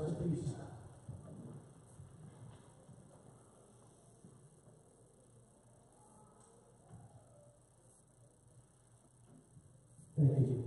Thank you.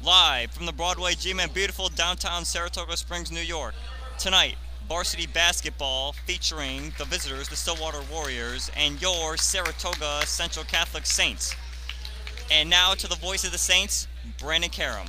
Live from the Broadway Gym in beautiful downtown Saratoga Springs, New York. Tonight, varsity basketball featuring the visitors, the Stillwater Warriors, and your Saratoga Central Catholic Saints. And now to the voice of the Saints, Brandon Karam.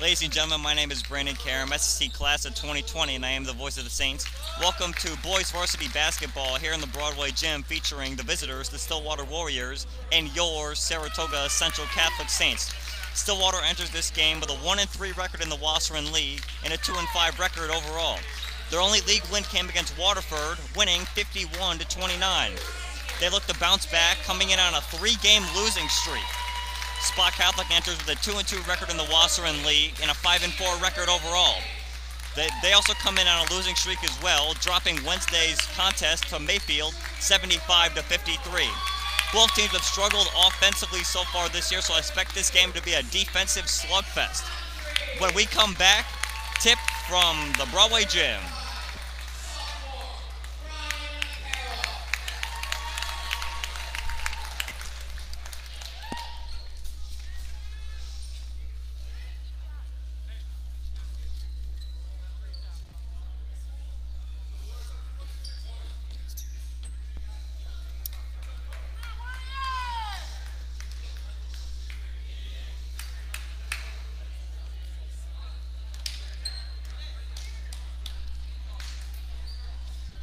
Ladies and gentlemen, my name is Brandon Karam, SCC class of 2020, and I am the voice of the Saints. Welcome to boys varsity basketball here in the Broadway Gym featuring the visitors, the Stillwater Warriors, and your Saratoga Central Catholic Saints. Stillwater enters this game with a 1-3 record in the Wasserman League and a 2-5 record overall. Their only league win came against Waterford, winning 51-29. They look to bounce back, coming in on a 3-game losing streak. Spa Catholic enters with a 2-2 record in the Wasserman League and a 5-4 record overall. They also come in on a losing streak as well, dropping Wednesday's contest to Mayfield 75-53. Both teams have struggled offensively so far this year, so I expect this game to be a defensive slugfest. When we come back, tip from the Broadway Gym.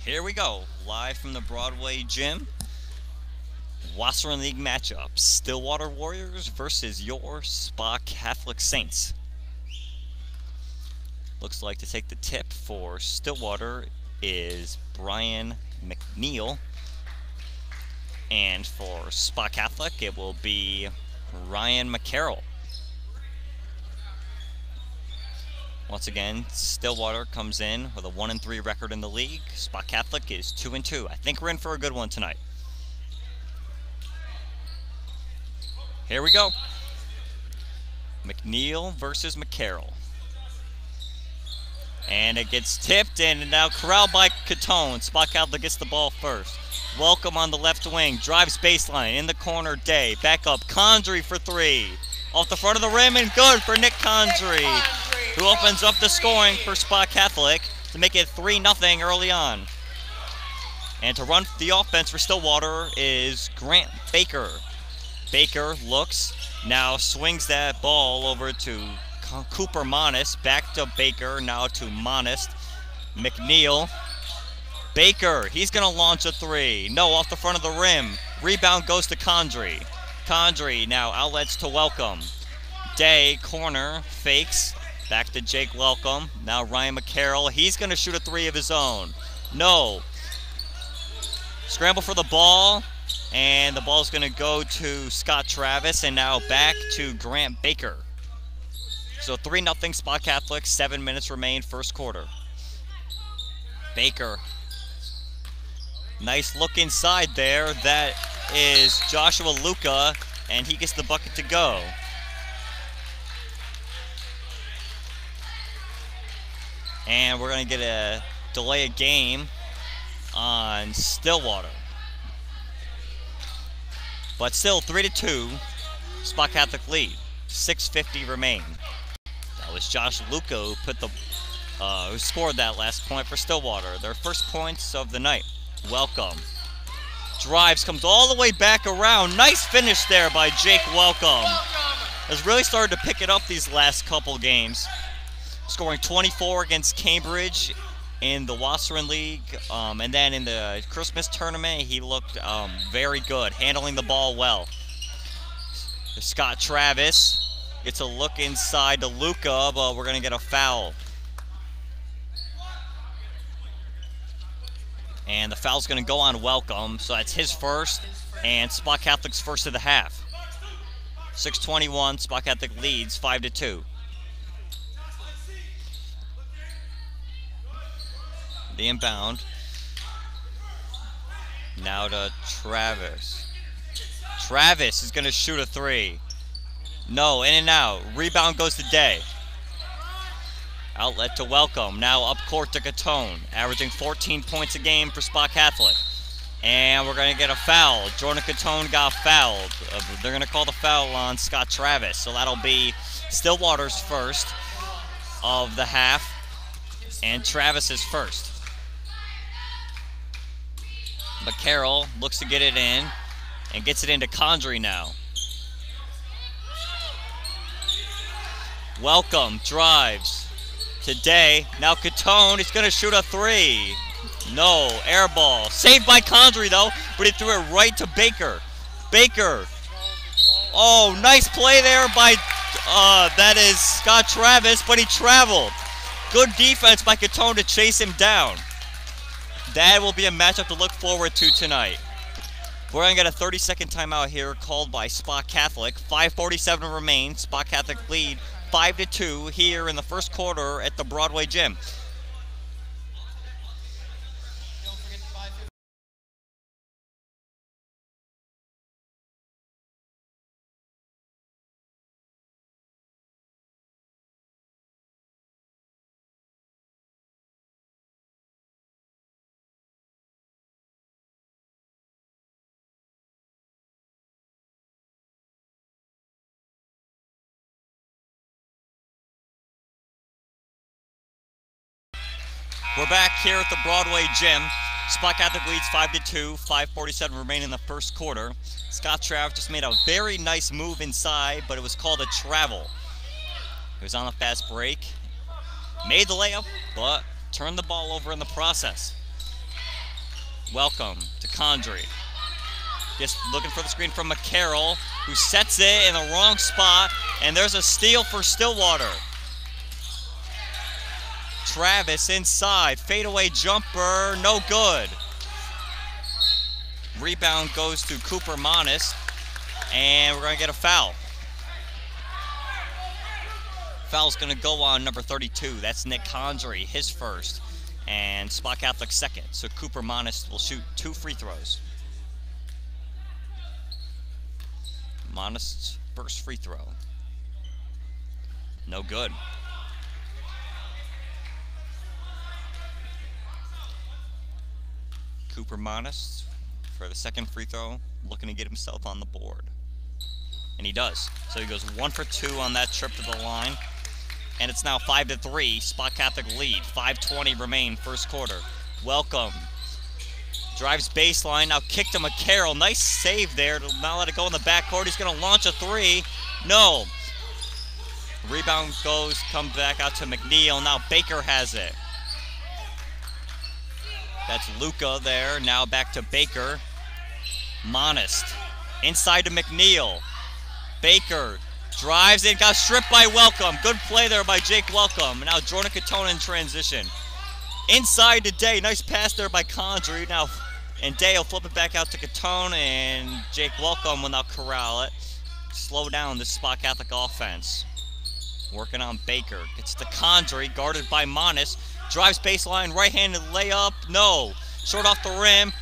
Here we go, live from the Broadway Gym. Wasserman League matchup, Stillwater Warriors versus your Spa Catholic Saints. Looks like to take the tip for Stillwater is Brian McNeil. And for Spa Catholic, it will be Ryan McCarroll. Once again, Stillwater comes in with a 1-3 record in the league. Spa Catholic is 2-2. I think we're in for a good one tonight. Here we go. McNeil versus McCarroll. And it gets tipped and now corralled by Catone. Spot Catholic gets the ball first. Welcome on the left wing. Drives baseline. In the corner, Day. Back up. Condry for three. Off the front of the rim and good for Nick Condry, who opens up the scoring for Spot Catholic to make it 3-0 early on. And to run the offense for Stillwater is Grant Baker. Baker looks, now swings that ball over to Cooper Monist. Back to Baker, now to Monist. McNeil. Baker, he's going to launch a three. No, off the front of the rim. Rebound goes to Condry. Condry now outlets to Welcome. Day, corner, fakes. Back to Jake Welcome. Now Ryan McCarroll. He's going to shoot a three of his own. No. Scramble for the ball. And the ball's going to go to Scott Travis. And now back to Grant Baker. So 3-0 Spot Catholic. 7 minutes remain first quarter. Baker. Nice look inside there. That is Joshua Luca, and he gets the bucket to go. And we're going to get a delay of game on Stillwater. But still 3-2, Spot Catholic lead. 6:50 remain. That was Josh Luca who put the who scored that last point for Stillwater. Their first points of the night. Welcome. Drives, comes all the way back around. Nice finish there by Jake Welcome. Has really started to pick it up these last couple games. Scoring 24 against Cambridge in the Wasserin League. And then in the Christmas tournament, he looked very good, handling the ball well. Scott Travis gets a look inside to Luca, but we're going to get a foul. And the foul's going to go on Welcome, so that's his first, and Spot Catholic's first of the half. 6:21, Spot Catholic leads 5-2. The inbound. Now to Travis. Travis is going to shoot a three. No, in and out. Rebound goes to Day. Outlet to Welcome. Now up court to Catone. Averaging 14 points a game for Spot Catholic. And we're going to get a foul. Jordan Catone got fouled. They're going to call the foul on Scott Travis. So that'll be Stillwater's first of the half. And Travis's first. McCarroll looks to get it in. And gets it into Condry now. Welcome drives. Today, now Catone is going to shoot a three. No, air ball. Saved by Condry though, but he threw it right to Baker. Baker. Oh, nice play there by, that is Scott Travis, but he traveled. Good defense by Catone to chase him down. That will be a matchup to look forward to tonight. We're going to get a 30-second timeout here called by Spot Catholic. 5:47 remain. Spot Catholic lead 5-2 here in the first quarter at the Broadway Gym. We're back here at the Broadway Gym. Spot Catholic leads 5-2, 5:47 remain in the first quarter. Scott Trav just made a very nice move inside, but it was called a travel. He was on a fast break, made the layup, but turned the ball over in the process. Welcome to Condry. Just looking for the screen from McCarroll, who sets it in the wrong spot, and there's a steal for Stillwater. Travis inside, fadeaway jumper, no good. Rebound goes to Cooper Monist, and we're going to get a foul. Foul's going to go on number 32. That's Nick Condry, his first, and Spot Catholic second. So Cooper Monist will shoot 2 free throws. Monist's first free throw. No good. Cooper Monis for the second free throw, looking to get himself on the board. And he does. So he goes 1 for 2 on that trip to the line. And it's now 5-3, Spot Catholic lead. 5:20 remain, first quarter. Welcome. Drives baseline, now kick to McCarroll. Nice save there to not let it go in the backcourt. He's going to launch a three. No. Rebound comes back out to McNeil. Now Baker has it. That's Luka there. Now back to Baker. Monist. Inside to McNeil. Baker drives in, got stripped by Welcome. Good play there by Jake Welcome. Now Jordan Catone in transition. Inside to Day. Nice pass there by Condry. Now, and Day will flip it back out to Catone, and Jake Welcome will now corral it. Slow down this Spot Catholic offense. Working on Baker. Gets to Condry, guarded by Monis. Drives baseline, right-handed layup. No. Short off the rim.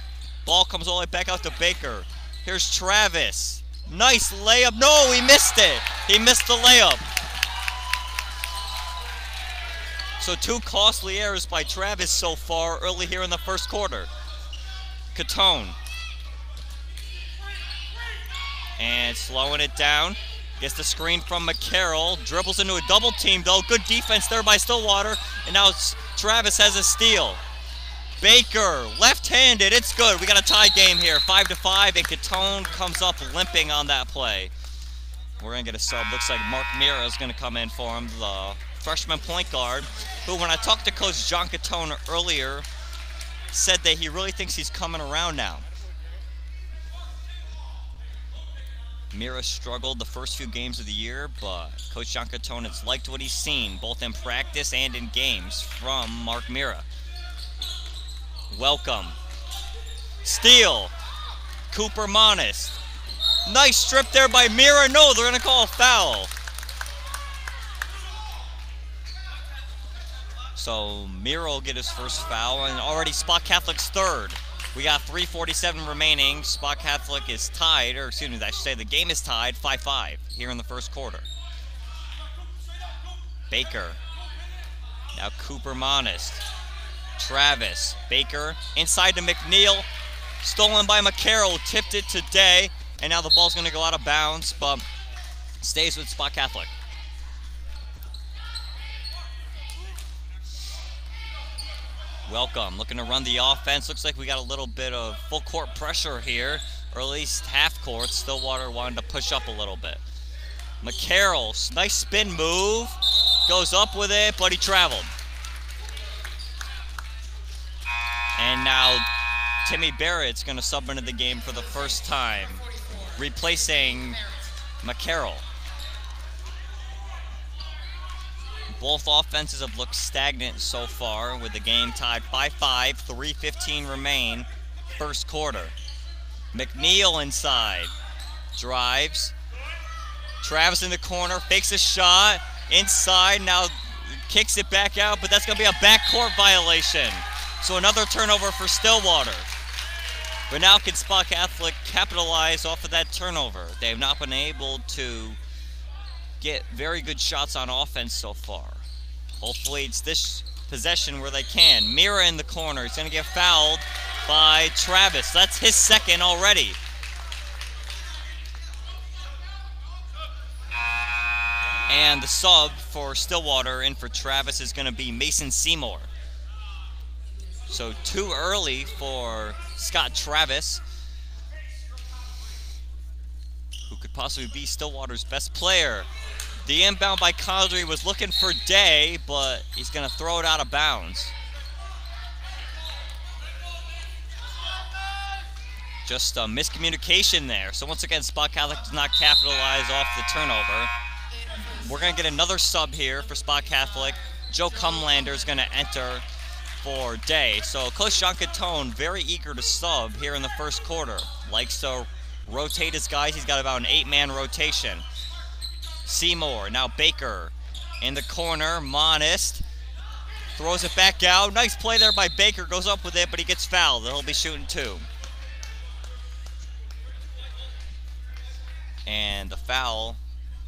Ball comes all the way back out to Baker. Here's Travis. Nice layup. No, he missed it. He missed the layup. So 2 costly errors by Travis so far early here in the first quarter. Catone. And slowing it down. Gets the screen from McCarroll. Dribbles into a double team though. Good defense there by Stillwater. And now Travis has a steal. Baker, left-handed, it's good. We got a tie game here, 5-5, and Catone comes up limping on that play. We're gonna get a sub. Looks like Mark Mira is gonna come in for him, the freshman point guard, who, when I talked to Coach John Catone earlier, said that he really thinks he's coming around now. Mira struggled the first few games of the year, but Coach John Catone has liked what he's seen, both in practice and in games, from Mark Mira. Welcome. Steal. Cooper Monis. Nice strip there by Mira. No, they're going to call a foul. So Mira will get his first foul, and already Spot Catholic's third. We got 3:47 remaining. Spot Catholic is tied, or excuse me, I should say the game is tied 5-5 here in the first quarter. Baker. Now Cooper Monis. Travis. Baker inside to McNeil. Stolen by McCarroll. Tipped it to Day. And now the ball's going to go out of bounds, but stays with Spot Catholic. Welcome. Looking to run the offense. Looks like we got a little bit of full court pressure here, or at least half court. Stillwater wanted to push up a little bit. McCarroll. Nice spin move. Goes up with it, but he traveled. And now Timmy Barrett's going to sub into the game for the first time, replacing McCarroll. Both offenses have looked stagnant so far, with the game tied 5-5, 3:15 remain, first quarter. McNeil inside, drives. Travis in the corner, fakes a shot, inside, now kicks it back out, but that's going to be a backcourt violation. So another turnover for Stillwater. But now can Spot Catholic capitalize off of that turnover? They have not been able to get very good shots on offense so far. Hopefully it's this possession where they can. Mira in the corner. He's going to get fouled by Travis. That's his second already. And the sub for Stillwater in for Travis is going to be Mason Seymour. So too early for Scott Travis, who could possibly be Stillwater's best player. The inbound by Condry was looking for Day, but he's going to throw it out of bounds. Just a miscommunication there. So once again, Spot Catholic does not capitalize off the turnover. We're going to get another sub here for Spot Catholic. Joe Cumlander is going to enter for Day. So Coach John Catone very eager to sub here in the first quarter. Likes to rotate his guys. He's got about an 8-man rotation. Seymour, now Baker in the corner. Monist throws it back out. Nice play there by Baker. Goes up with it, but he gets fouled. He'll be shooting 2. And the foul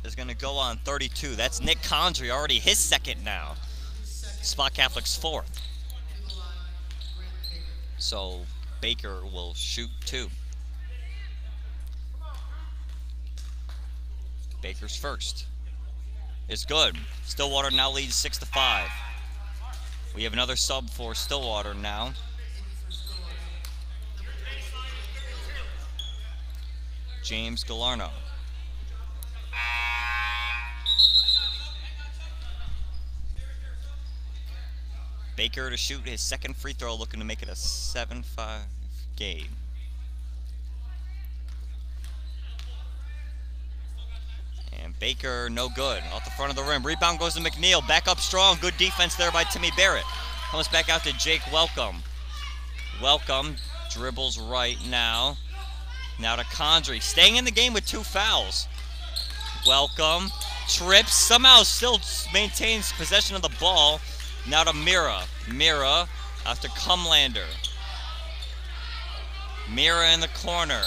is going to go on 32. That's Nick Condry, already his second now. Spot Catholic's 4th. So Baker will shoot 2. Baker's first is good. Stillwater now leads 6-5. We have another sub for Stillwater now. James Galarno. Baker to shoot his second free throw, looking to make it a 7-5 game. And Baker, no good. Off the front of the rim. Rebound goes to McNeil. Back up strong. Good defense there by Timmy Barrett. Comes back out to Jake Welcome. Welcome dribbles right now. Now to Condry. Staying in the game with 2 fouls. Welcome. Trips. Somehow still maintains possession of the ball. Now to Mira. Mira out to Cumlander. Mira in the corner.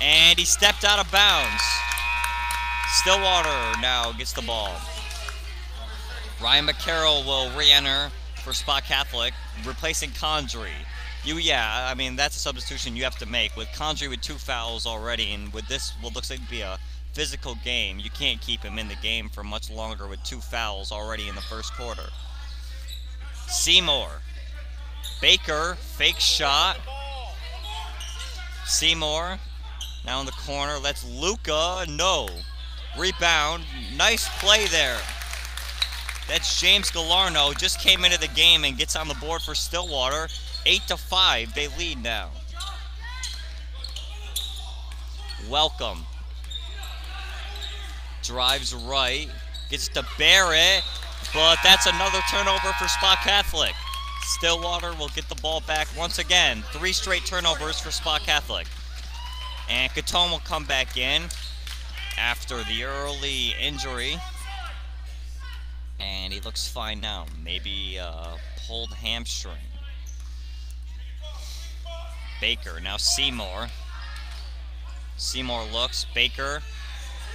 And he stepped out of bounds. Stillwater now gets the ball. Ryan McCarroll will re-enter for Spa Catholic, replacing Condry. I mean, that's a substitution you have to make. With Condry with 2 fouls already, and with this, what looks like to be a physical game, you can't keep him in the game for much longer with 2 fouls already in the first quarter. Seymour. Baker, fake shot. Seymour, now in the corner, lets Luca, no. Rebound, nice play there. That's James Galarno, just came into the game and gets on the board for Stillwater. 8-5, they lead now. Welcome. Drives right, gets to Barrett, but that's another turnover for Spa Catholic. Stillwater will get the ball back once again. 3 straight turnovers for Spa Catholic. And Catone will come back in after the early injury. And he looks fine now. Maybe pulled hamstring. Baker, now Seymour. Seymour looks, Baker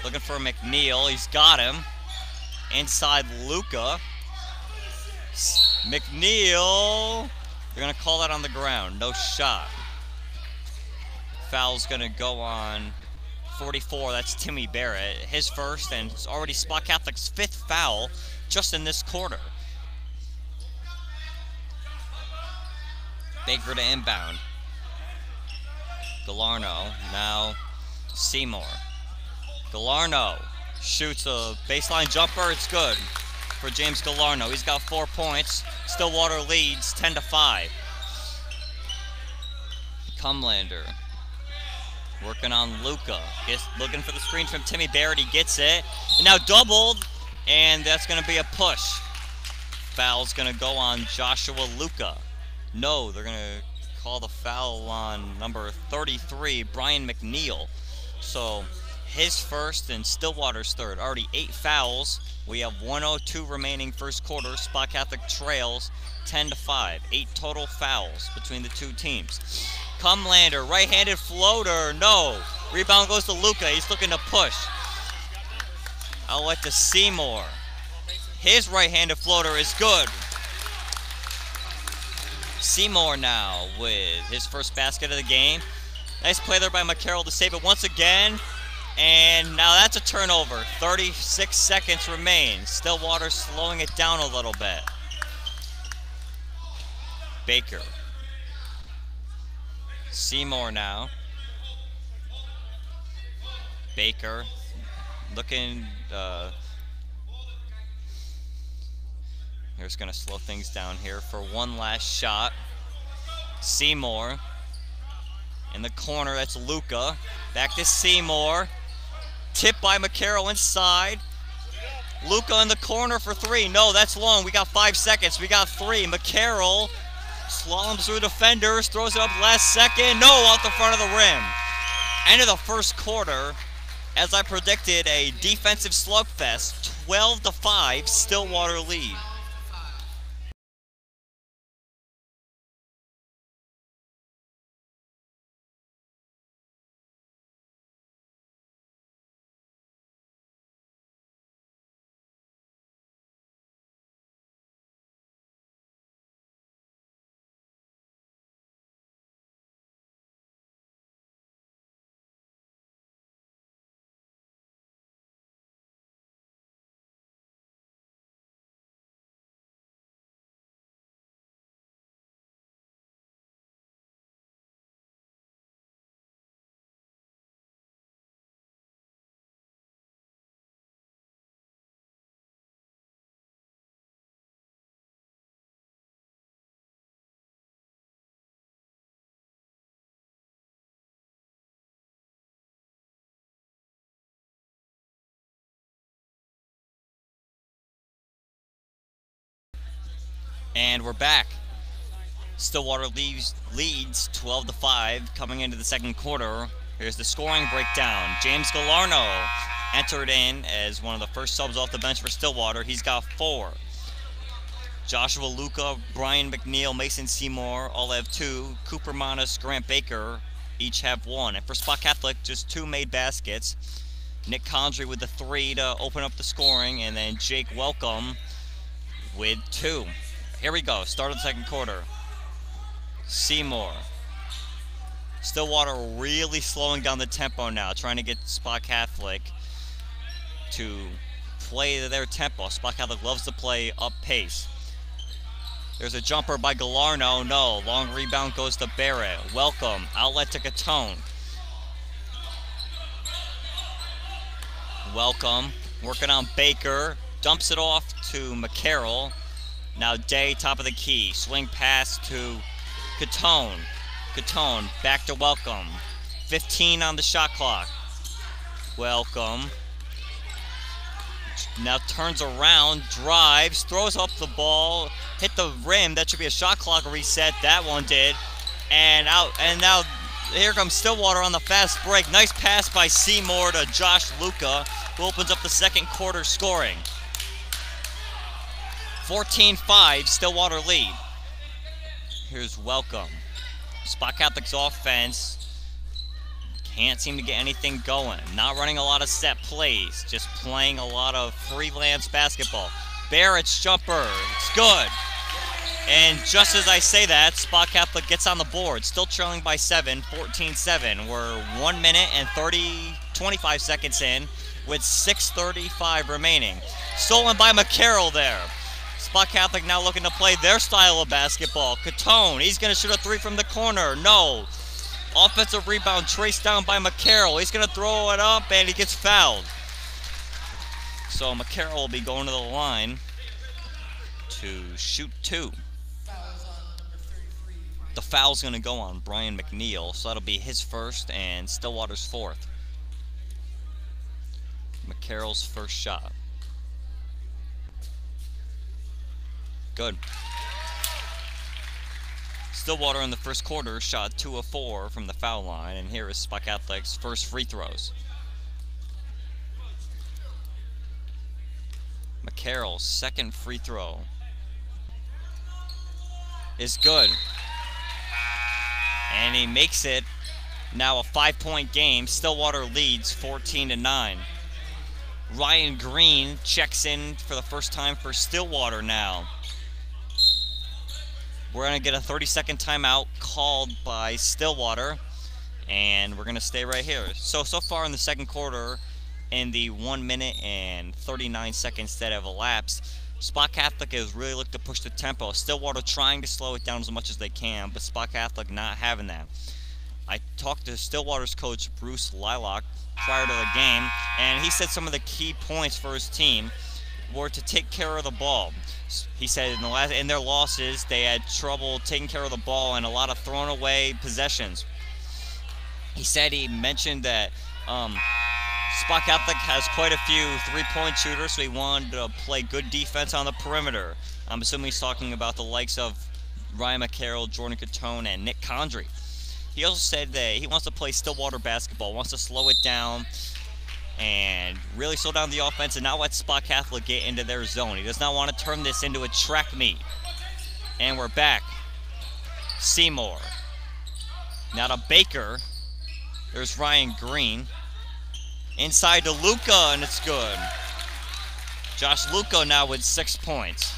looking for McNeil. He's got him. Inside Luca. McNeil. They're going to call that on the ground. No shot. Foul's going to go on 44. That's Timmy Barrett. His first, and it's already Spa Catholic's 5th foul just in this quarter. Baker to inbound. Galarno. Now Seymour. Galarno shoots a baseline jumper. It's good for James Galarno. He's got 4 points. Stillwater leads 10-5. Cumlander working on Luca. Looking for the screen from Timmy Barrett. He gets it. And now doubled, and that's going to be a push. Foul's going to go on Joshua Luca. No, they're going to call the foul on number 33, Brian McNeil. So his first and Stillwater's third. Already 8 fouls. We have 1:02 remaining first quarter. Spa Catholic trails 10-5. 8 total fouls between the 2 teams. Cumlander, right-handed floater. No. Rebound goes to Luca. He's looking to push. Outlet to Seymour. His right-handed floater is good. Seymour now with his first basket of the game. Nice play there by McCarroll to save it once again. And now that's a turnover. 36 seconds remain. Stillwater slowing it down a little bit. Baker. Seymour now. Baker looking. They're just going to slow things down here for one last shot. Seymour in the corner. That's Luca. Back to Seymour. Tipped by McCarroll inside. Luca in the corner for 3. No, that's long. We got 5 seconds. We got 3. McCarroll slaloms through defenders. Throws it up last second. No, off the front of the rim. End of the first quarter. As I predicted, a defensive slugfest. 12-5, Stillwater lead. And we're back. Stillwater leads 12-5 coming into the second quarter. Here's the scoring breakdown. James Galarno entered in as one of the first subs off the bench for Stillwater. He's got 4. Joshua Luca, Brian McNeil, Mason Seymour all have 2. Cooper Monis, Grant Baker each have 1. And for Spot Catholic, just 2 made baskets. Nick Condry with the 3 to open up the scoring, and then Jake Welcome with 2. Here we go, start of the second quarter. Seymour. Stillwater really slowing down the tempo now, trying to get Spot Catholic to play their tempo. Spot Catholic loves to play up pace. There's a jumper by Galarno, no. Long rebound goes to Barrett. Welcome, outlet to Catone. Welcome, working on Baker, dumps it off to McCarroll. Now Day, top of the key, swing pass to Catone. Catone, back to Welcome. 15 on the shot clock. Welcome. Now turns around, drives, throws up the ball, hit the rim. That should be a shot clock reset. That one did. And out, and now here comes Stillwater on the fast break. Nice pass by Seymour to Josh Luca, who opens up the second quarter scoring. 14-5, Stillwater lead. Here's Welcome. Spot Catholic's offense can't seem to get anything going. Not running a lot of set plays, just playing a lot of freelance basketball. Barrett's jumper, it's good. And just as I say that, Spot Catholic gets on the board, still trailing by 7, 14-7. We're 1 minute and 25 seconds in with 6:35 remaining. Stolen by McCarroll there. Spot Catholic now looking to play their style of basketball. Catone, he's going to shoot a 3 from the corner. No. Offensive rebound traced down by McCarroll. He's going to throw it up, and he gets fouled. So McCarroll will be going to the line to shoot 2. The foul's going to go on Brian McNeil, so that'll be his first and Stillwater's 4th. McCarroll's first shot. Good. Stillwater in the first quarter shot 2 of 4 from the foul line, and here is Spot Catholic's first free throws. McCarroll's second free throw is good. And he makes it now a 5-point game. Stillwater leads 14-9. Ryan Green checks in for the first time for Stillwater now. We're going to get a 30-second timeout called by Stillwater, and we're going to stay right here. So far in the second quarter, in the 1 minute and 39 seconds that have elapsed, Spot Catholic has really looked to push the tempo. Stillwater trying to slow it down as much as they can, but Spot Catholic not having that. I talked to Stillwater's coach, Bruce Lilac, prior to the game, and he said some of the key points for his team were to take care of the ball. He said in their losses, they had trouble taking care of the ball and a lot of thrown away possessions. He mentioned that Spot Catholic has quite a few three-point shooters, so he wanted to play good defense on the perimeter. I'm assuming he's talking about the likes of Ryan McCarroll, Jordan Catone, and Nick Condry. He also said that he wants to play Stillwater basketball, wants to slow it down and really slow down the offense and not let Spot Catholic get into their zone. He does not want to turn this into a track meet. And we're back. Seymour. Now to Baker. There's Ryan Green. Inside to Luca, and it's good. Josh Luca now with 6 points.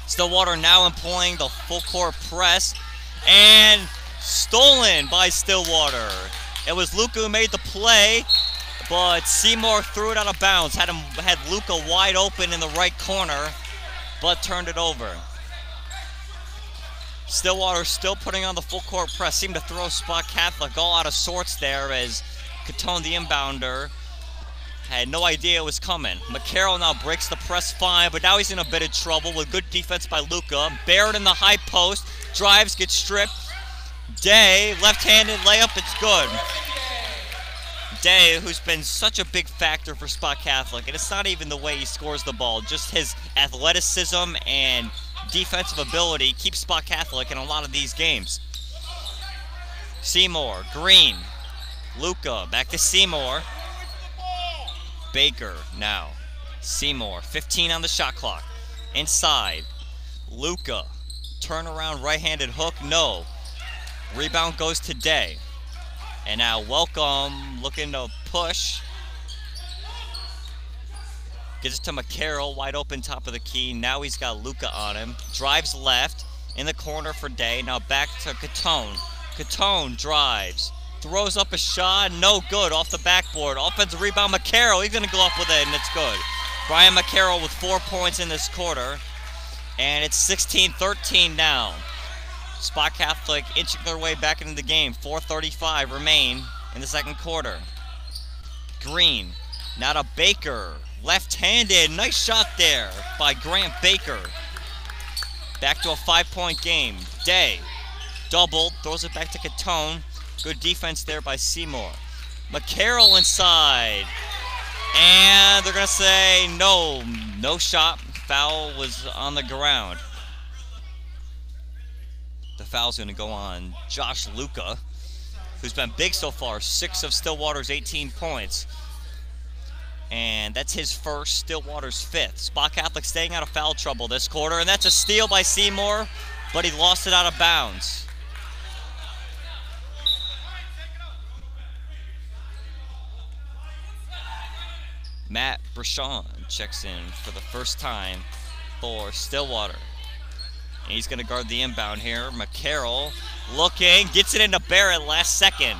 Stillwater now employing the full court press, and stolen by Stillwater. It was Luca who made the play, but Seymour threw it out of bounds. Had Luca wide open in the right corner, but turned it over. Stillwater still putting on the full court press. Seemed to throw Spot Catholic all out of sorts there as Catone, the inbounder, had no idea it was coming. McCarroll now breaks the press fine, but now he's in a bit of trouble with good defense by Luca. Barrett in the high post, drives, gets stripped. Day, left-handed layup, it's good. Day, who's been such a big factor for Spot Catholic, and it's not even the way he scores the ball, just his athleticism and defensive ability keeps Spa Catholic in a lot of these games. Seymour, Green, Luca, back to Seymour. Baker now. Seymour, 15 on the shot clock. Inside, Luca. Turnaround right-handed hook, no. Rebound goes to Day. And now Welcome looking to push. Gets it to McCarroll, wide open top of the key. Now he's got Luca on him. Drives left, in the corner for Day. Now back to Catone. Catone drives. Throws up a shot, no good, off the backboard. Offensive rebound, McCarroll, he's gonna go up with it, and it's good. Brian McCarroll with 4 points in this quarter. And it's 16-13 now. Spa Catholic inching their way back into the game. 4:35 remain in the second quarter. Green, now to Baker. Left-handed, nice shot there by Grant Baker. Back to a 5-point game. Day, doubled, throws it back to Catone. Good defense there by Seymour. McCarroll inside. And they're going to say no shot. Foul was on the ground. The foul's going to go on Josh Luca, who's been big so far. 6 of Stillwater's 18 points. And that's his first, Stillwater's 5th. Spa Catholic staying out of foul trouble this quarter. And that's a steal by Seymour, but he lost it out of bounds. Matt Brachon checks in for the first time for Stillwater. And he's going to guard the inbound here. McCarroll looking, gets it into Barrett last second.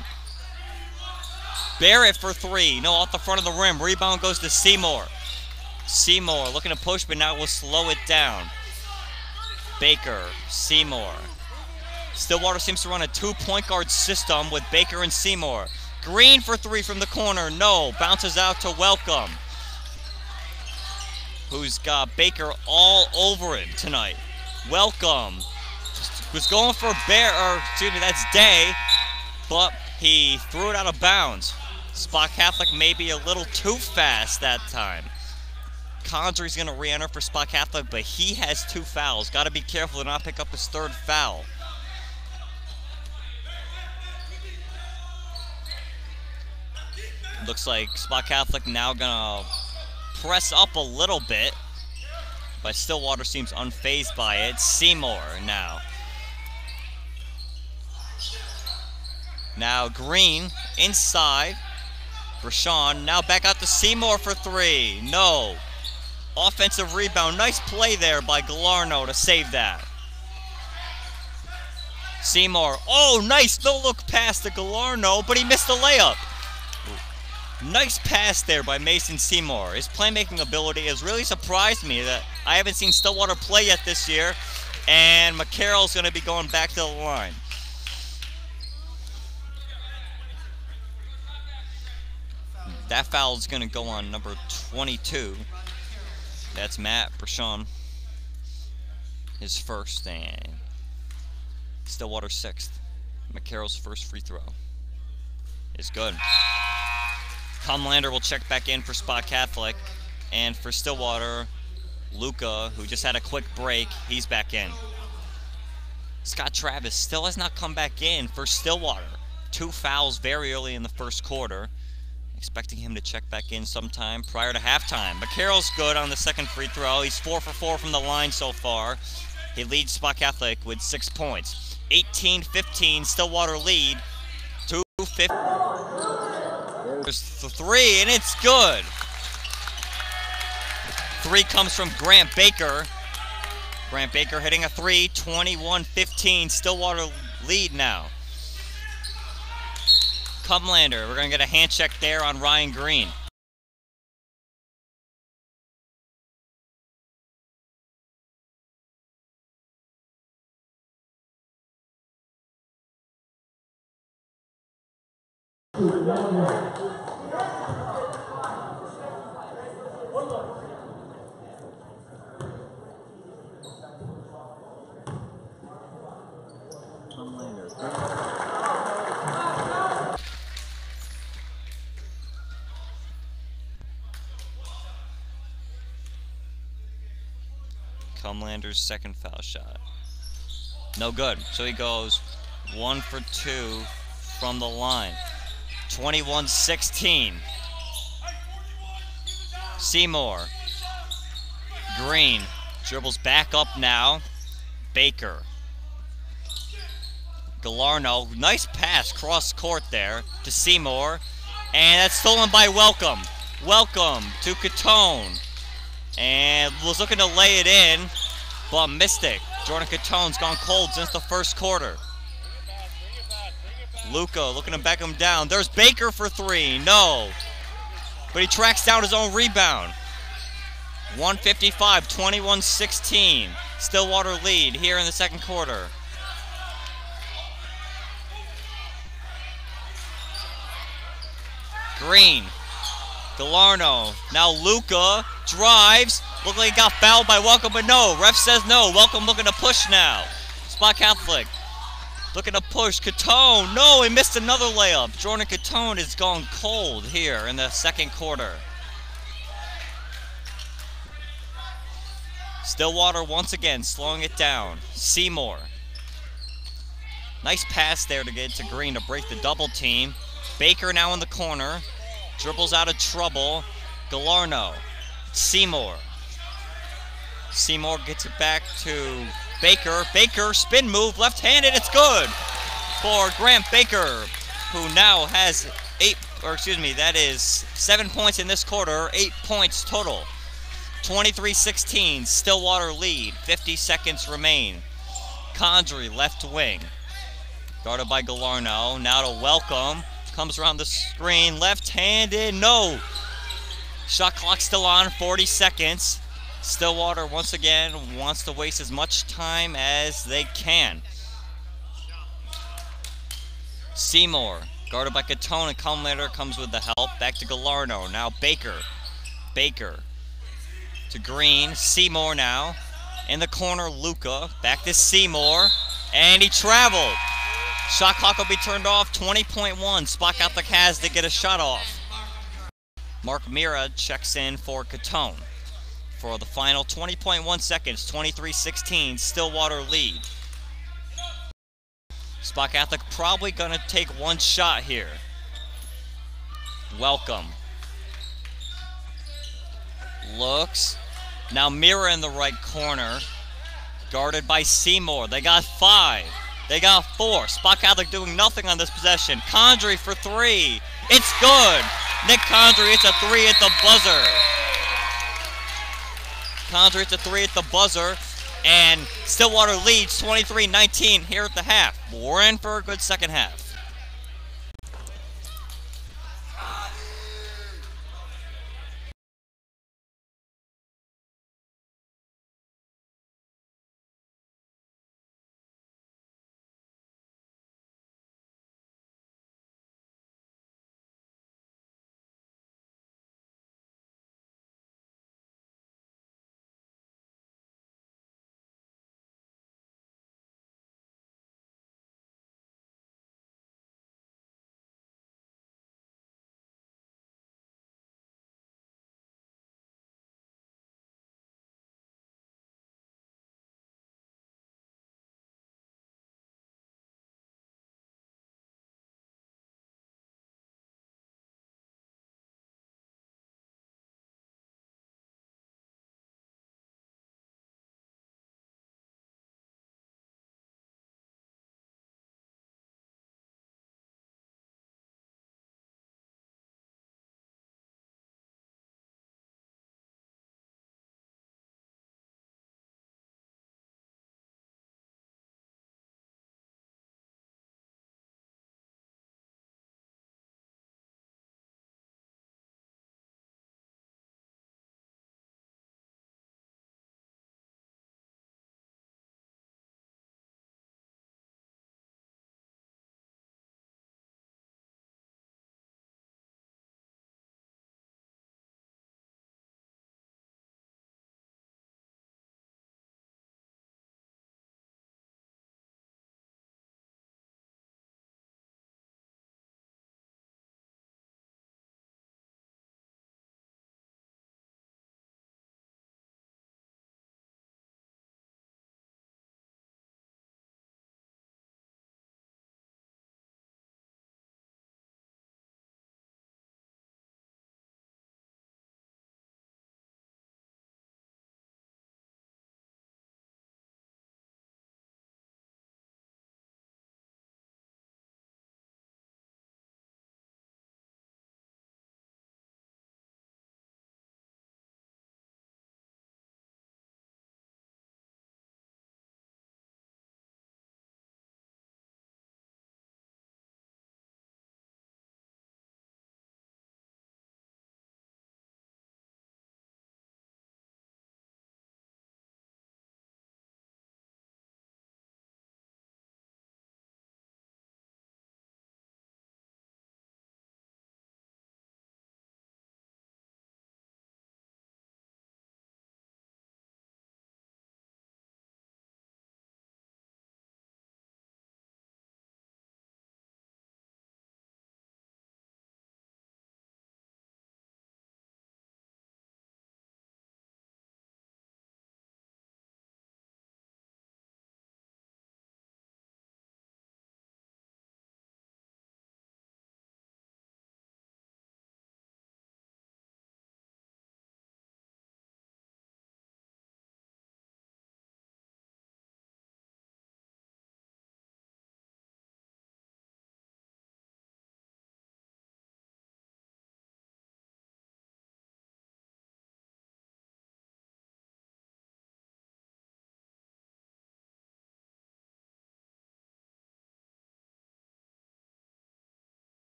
Barrett for 3, no, off the front of the rim. Rebound goes to Seymour. Seymour looking to push, but now will slow it down. Baker, Seymour. Stillwater seems to run a 2-point guard system with Baker and Seymour. Green for 3 from the corner, no, bounces out to Welcome, who's got Baker all over him tonight. Welcome was going for that's Day, but he threw it out of bounds. Spa Catholic maybe a little too fast that time. Condry's going to re-enter for Spa Catholic, but he has 2 fouls. Got to be careful to not pick up his 3rd foul. Looks like Spa Catholic now going to press up a little bit, but Stillwater seems unfazed by it. Seymour now. Now Green inside. Brachon now back out to Seymour for 3. No. Offensive rebound. Nice play there by Galarno to save that. Seymour. Oh, nice no-look pass to Galarno, but he missed the layup. Nice pass there by Mason Seymour. His playmaking ability has really surprised me that I haven't seen Stillwater play yet this year. And McCarroll's going to be going back to the line. That foul is going to go on number 22. That's Matt Brachon. His first, and Stillwater 6th. McCarroll's first free throw is good. Comlander will check back in for Spa Catholic. And for Stillwater, Luca, who just had a quick break, he's back in. Scott Travis still has not come back in for Stillwater. 2 fouls very early in the first quarter. Expecting him to check back in sometime prior to halftime. McCarroll's good on the second free throw. He's 4 for 4 from the line so far. He leads Spa Catholic with 6 points. 18-15, Stillwater lead. 2-15. There's the 3, and it's good. 3 comes from Grant Baker. Grant Baker hitting a 3, 21-15. Stillwater lead now. Comlander, we're going to get a hand check there on Ryan Green. Cumlander's second foul shot. No good. So he goes 1 for 2 from the line. 21-16. Seymour. Green dribbles back up now. Baker. Galarno. Nice pass cross court there to Seymour. And that's stolen by Welcome. Welcome to Catone. And was looking to lay it in, but missed it. Jordan Catone's gone cold since the first quarter. Luka looking to back him down. There's Baker for 3. No. But he tracks down his own rebound. 155, 21-16. Stillwater lead here in the second quarter. Green. Galarno. Now Luka drives. Looked like he got fouled by Welcome, but no. Ref says no. Welcome looking to push now. Spot Catholic. Looking to push. Catone. No, he missed another layup. Jordan Catone is gone cold here in the second quarter. Stillwater once again slowing it down. Seymour. Nice pass there to get to Green to break the double team. Baker now in the corner. Dribbles out of trouble. Galarno. Seymour. Seymour gets it back to Baker. Baker, spin move, left-handed, it's good for Grant Baker, who now has 7 points in this quarter, 8 points total. 23-16, Stillwater lead, 50 seconds remain. Condrey, left wing. Guarded by Galarno, now to Welcome. Comes around the screen, left-handed, no. Shot clock still on, 40 seconds. Stillwater once again wants to waste as much time as they can. Seymour, guarded by Catone, and Cumlander comes with the help. Back to Galarno, now Baker. Baker to Green, Seymour now. In the corner, Luka, back to Seymour, and he traveled. Shot clock will be turned off, 20.1. Spot Catholic has to get a shot off. Mark Mira checks in for Catone. For the final 20.1 seconds, 23-16, Stillwater lead. Spot Catholic probably going to take one shot here. Welcome. Looks. Now Mira in the right corner. Guarded by Seymour. They got 5. They got 4. Spot Catholic doing nothing on this possession. Condrey for 3. It's good. Nick Condrey, it's a 3 at the buzzer. Condrey hits a 3 at the buzzer, and Stillwater leads 23-19 here at the half. We're in for a good second half.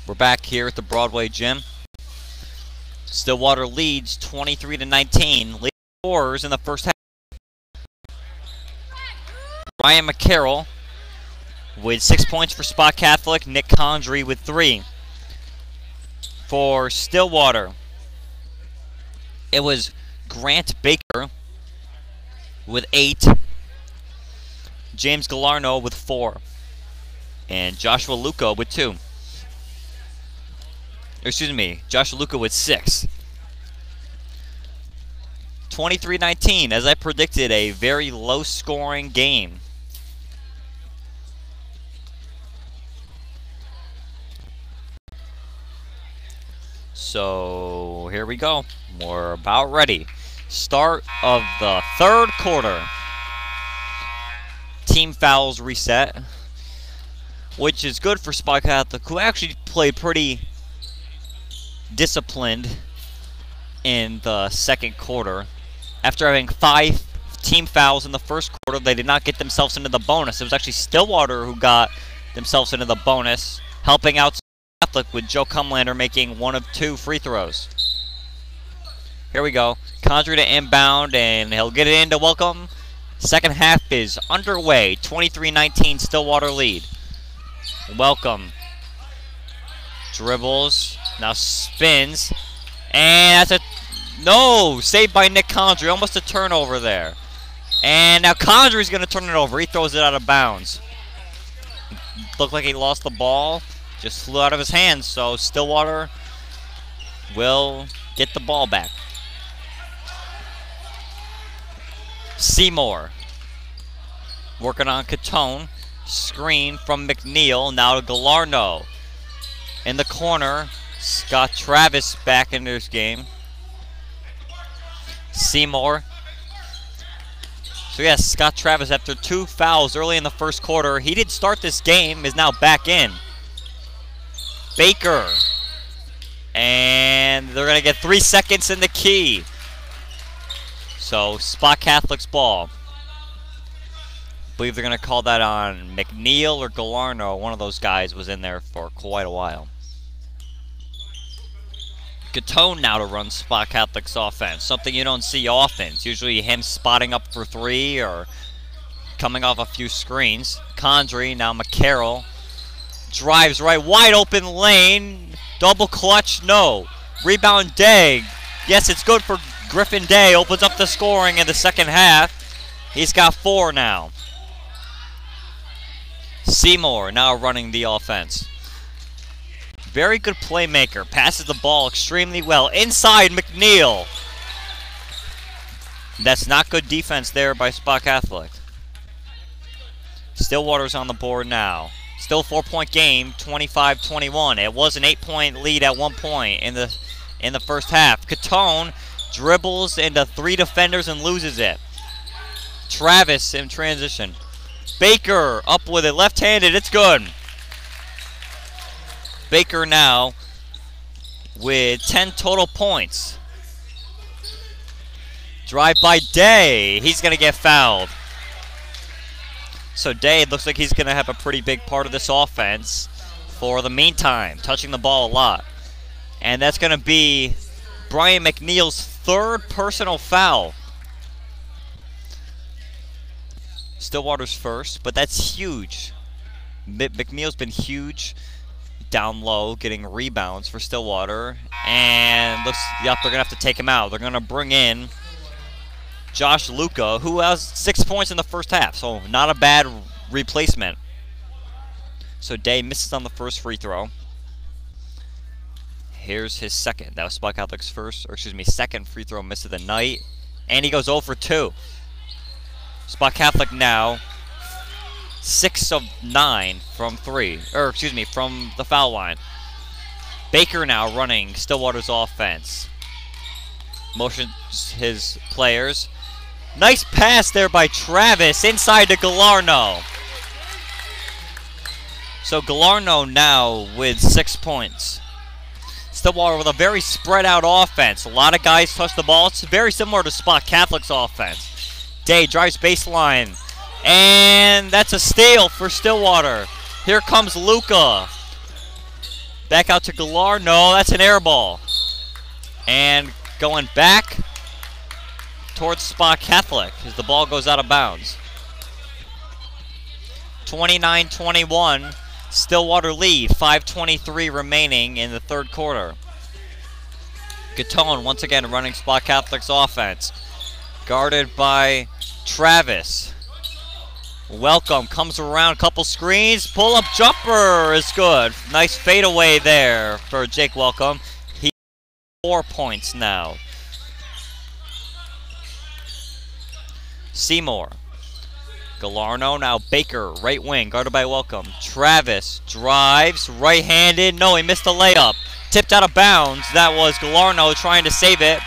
We're back here at the Broadway Gym. Stillwater leads 23-19. Leading scorers in the first half. Ryan McCarroll with 6 points for Spot Catholic. Nick Condrey with 3. For Stillwater, it was Grant Baker with 8. James Galarno with 4. And Joshua Luca with 2. Excuse me, Joshua Luca with 6. 23-19, as I predicted, a very low-scoring game. So, here we go. We're about ready. Start of the third quarter. Team fouls reset, which is good for Spot Catholic, who actually played pretty disciplined in the second quarter. After having 5 team fouls in the first quarter, they did not get themselves into the bonus. It was actually Stillwater who got themselves into the bonus, helping out Catholic with Joe Cumlander making 1 of 2 free throws. Here we go. Condrey to inbound, and he'll get it in to welcome. Second half is underway. 23-19 Stillwater lead. Welcome. Dribbles. Now spins. And that's a... No! Saved by Nick Condrey. Almost a turnover there. And now Condrey's going to turn it over. He throws it out of bounds. Looked like he lost the ball. Just flew out of his hands. So Stillwater will get the ball back. Seymour working on Catone. Screen from McNeil. Now to Galarno. In the corner, Scott Travis back into this game. Seymour. So yes, Scott Travis, after 2 fouls early in the first quarter, he did start this game, is now back in. Baker. And they're going to get 3 seconds in the key. So, Spot Catholic's ball. I believe they're going to call that on McNeil or Galarno. One of those guys was in there for quite a while. Catone now to run Spot Catholic's offense. Something you don't see often. It's usually him spotting up for 3 or coming off a few screens. Condrey, now McCarroll. Drives right, wide open lane. Double clutch, no. Rebound Day. Yes, it's good for Griffin Day. Opens up the scoring in the second half. He's got 4 now. Seymour now running the offense. Very good playmaker. Passes the ball extremely well. Inside McNeil. That's not good defense there by Spot Catholic. Stillwater's on the board now. Still 4-point game, 25-21. It was an 8-point lead at one point in the first half. Catone dribbles into 3 defenders and loses it. Travis in transition. Baker up with it, left-handed. It's good. Baker now with 10 total points. Drive by Day. He's going to get fouled. So Day looks like he's going to have a pretty big part of this offense for the meantime, touching the ball a lot. And that's going to be Brian McNeil's 3rd personal foul. Stillwater's first, but that's huge. McNeil's been huge down low, getting rebounds for Stillwater. And looks, yep, they're going to have to take him out. They're going to bring in Josh Luca, who has 6 points in the first half, so not a bad replacement. So Day misses on the first free throw. Here's his second. That was Spot Catholic's second free throw miss of the night. And he goes 0 for 2. Spot Catholic now 6 of 9 from 3. From the foul line. Baker now running Stillwater's offense. Motions his players. Nice pass there by Travis inside to Galarno. So Galarno now with 6 points. Stillwater with a very spread out offense. A lot of guys touch the ball. It's very similar to Spot Catholic's offense. Day drives baseline. And that's a steal for Stillwater. Here comes Luca. Back out to Galar. No, that's an air ball. And going back towards Spa Catholic as the ball goes out of bounds. 29-21, Stillwater lead, 5:23 remaining in the third quarter. Gatone once again running Spa Catholic's offense. Guarded by Travis. Welcome comes around, couple screens, pull-up jumper is good. Nice fadeaway there for Jake Welcome. He 4 points now. Seymour. Galarno, now Baker, right wing, guarded by Welcome. Travis drives, right-handed. No, he missed the layup. Tipped out of bounds. That was Galarno trying to save it,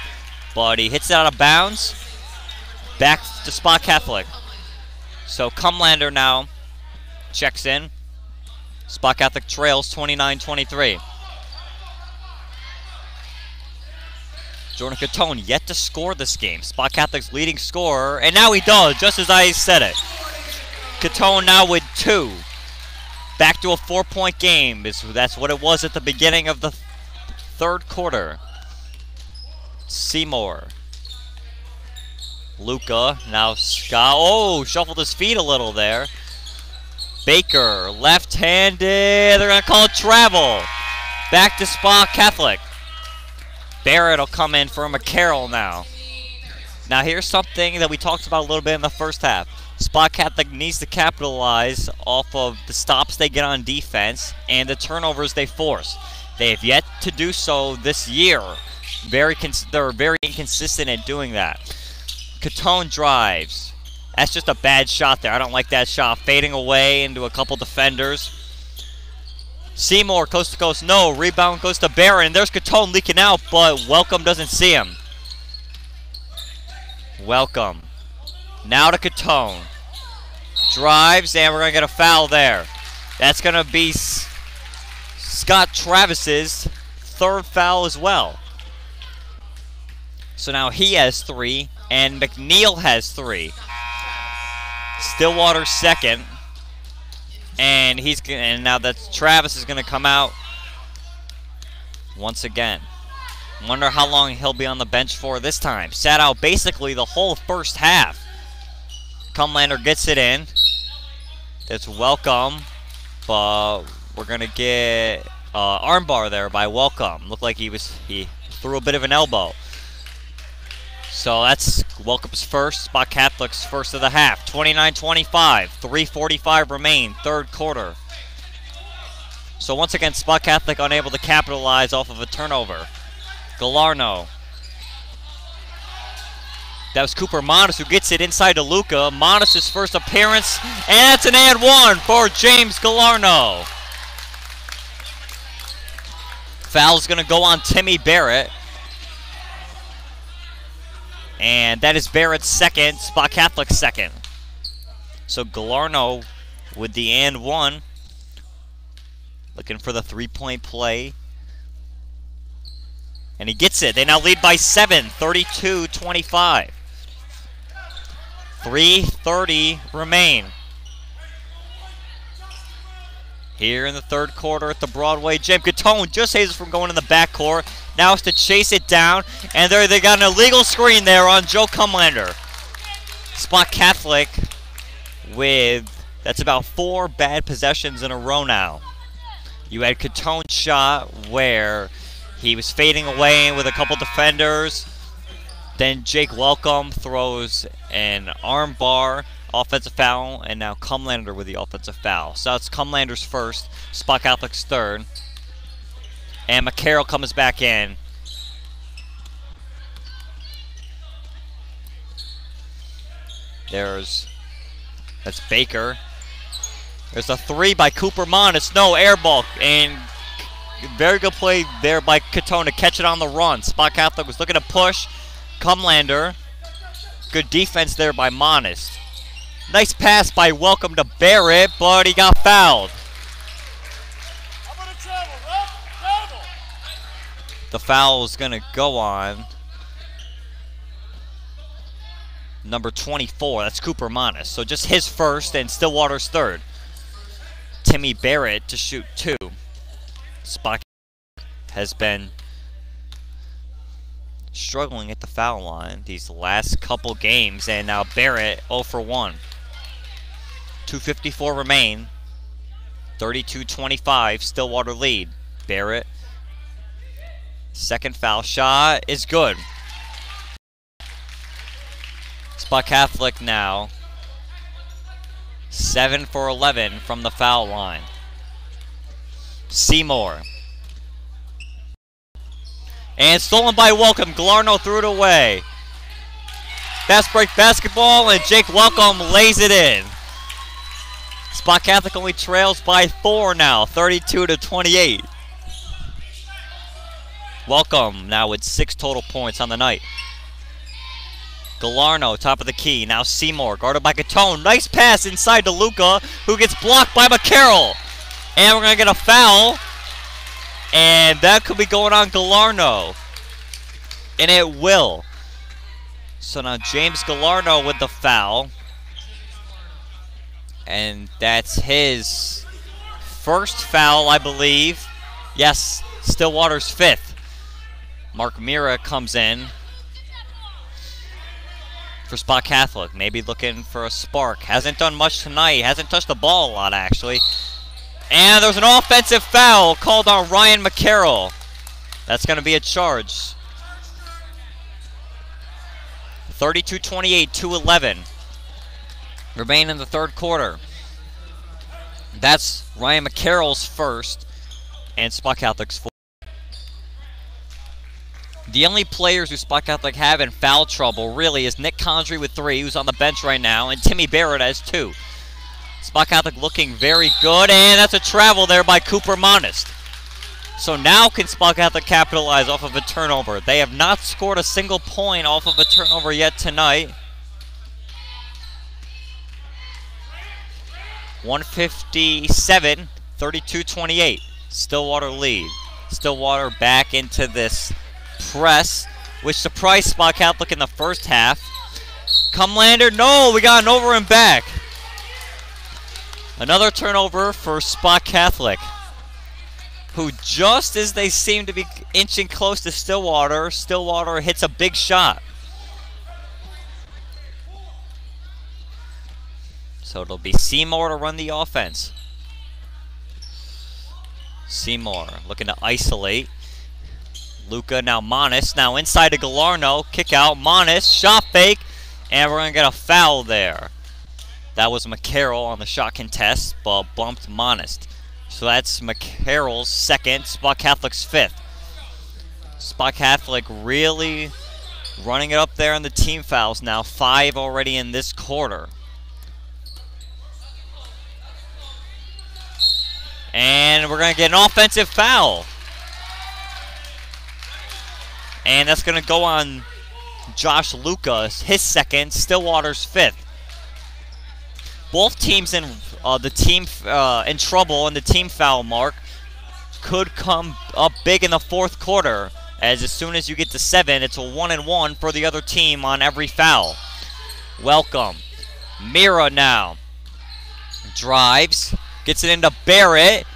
but he hits it out of bounds. Back to Spa Catholic. So Cumlander now checks in. Spa Catholic trails 29-23. Jordan Catone yet to score this game. Spa Catholic's leading scorer, and now he does, just as I said it. Catone now with 2. Back to a 4-point game. That's what it was at the beginning of the third quarter. Seymour. Luca, now Scott. Oh, shuffled his feet a little there. Baker, left-handed. They're going to call it travel. Back to Spa Catholic. Barrett will come in for McCarroll now. Now here's something that we talked about a little bit in the first half. Spa Catholic needs to capitalize off of the stops they get on defense and the turnovers they force. They have yet to do so this year. They're very inconsistent at doing that. Catone drives. That's just a bad shot there. I don't like that shot. Fading away into a couple defenders. Seymour, coast to coast, no. Rebound goes to Barron. There's Catone leaking out, but Welcome doesn't see him. Welcome. Now to Catone. Drives, and we're going to get a foul there. That's going to be Scott Travis's third foul as well. So now he has 3, and McNeil has 3. Stillwater second. And now that Travis is going to come out once again. Wonder how long he'll be on the bench for this time. Sat out basically the whole first half. Cumlander gets it in. It's Welcome, but we're going to get armbar there by Welcome. Looked like he threw a bit of an elbow. So that's Welcome's first, Spa Catholic's first of the half. 29-25, 3:45 remain, third quarter. So once again, Spa Catholic unable to capitalize off of a turnover. Galarno. That was Cooper Modest who gets it inside to Luca. Modest's first appearance, and that's an and one for James Galarno. Foul's going to go on Timmy Barrett. And that is Barrett's second, Spa Catholic's second. So Galarno with the and one. Looking for the 3-point play. And he gets it. They now lead by 7, 32-25. 3:30 remain. Here in the third quarter at the Broadway Gym. Catone just saves it from going in the backcourt. Now it's to chase it down. And they got an illegal screen there on Joe Cumlander. Spa Catholic with, that's about 4 bad possessions in a row now. You had Catone's shot where he was fading away with a couple defenders. Then Jake Welcome throws an arm bar. Offensive foul, and now Cumlander with the offensive foul. So it's Cumlander's first, Spa Catholic's third. And McCarroll comes back in. That's Baker. There's a 3 by Cooper Modest. No, air ball. And very good play there by Catone to catch it on the run. Spa Catholic was looking to push. Cumlander. Good defense there by Modest. Nice pass by Welcome to Barrett, but he got fouled. The foul is going to go on number 24. That's Cooper Modest. So just his first and Stillwater's third. Timmy Barrett to shoot 2. Spot has been struggling at the foul line these last couple games, and now Barrett 0 for 1. 2:54 remain. 32-25, Stillwater lead. Barrett, second foul shot is good. Spa Catholic now 7 for 11 from the foul line. Seymour. And stolen by Welcome. Galarno threw it away. Fast break basketball, and Jake Welcome lays it in. Spa Catholic only trails by 4 now, 32-28. Welcome now with 6 total points on the night. Galarno, top of the key. Now Seymour, guarded by Catone. Nice pass inside to Luca, who gets blocked by McCarroll. And we're going to get a foul. And that could be going on Galarno. And it will. So now James Galarno with the foul. And that's his first foul, I believe. Yes, Stillwater's 5th. Mark Mira comes in for Spa Catholic. Maybe looking for a spark. Hasn't done much tonight. Hasn't touched the ball a lot, actually. And there's an offensive foul called on Ryan McCarroll. That's going to be a charge. 32-28, 2:11. Remain in the third quarter. That's Ryan McCarroll's first and Spa Catholic's 4th. The only players who Spa Catholic have in foul trouble really is Nick Condry with 3, who's on the bench right now, and Timmy Barrett has 2. Spa Catholic looking very good, and that's a travel there by Cooper Monist. So now can Spa Catholic capitalize off of a turnover. They have not scored a single point off of a turnover yet tonight. 157, 32-28. Stillwater lead. Stillwater back into this press, which surprised Spa Catholic in the first half. Cumlander, no, we got an over and back. Another turnover for Spa Catholic, who just as they seem to be inching close to Stillwater, Stillwater hits a big shot. So it'll be Seymour to run the offense. Seymour looking to isolate. Luca, now Monis, now inside to Galarno, kick out, Monis, shot fake, and we're going to get a foul there. That was McCarroll on the shot contest, but bumped Monis. So that's McCarroll's 2nd, Spa Catholic's 5th. Spa Catholic really running it up there in the team fouls now, 5 already in this quarter. And we're going to get an offensive foul. And that's going to go on Josh Lucas, his 2nd, Stillwater's 5th. Both teams in in trouble, and the team foul mark could come up big in the 4th quarter. As soon as you get to 7, it's a 1-and-1 for the other team on every foul. Welcome. Mira now drives. Gets it into Barrett.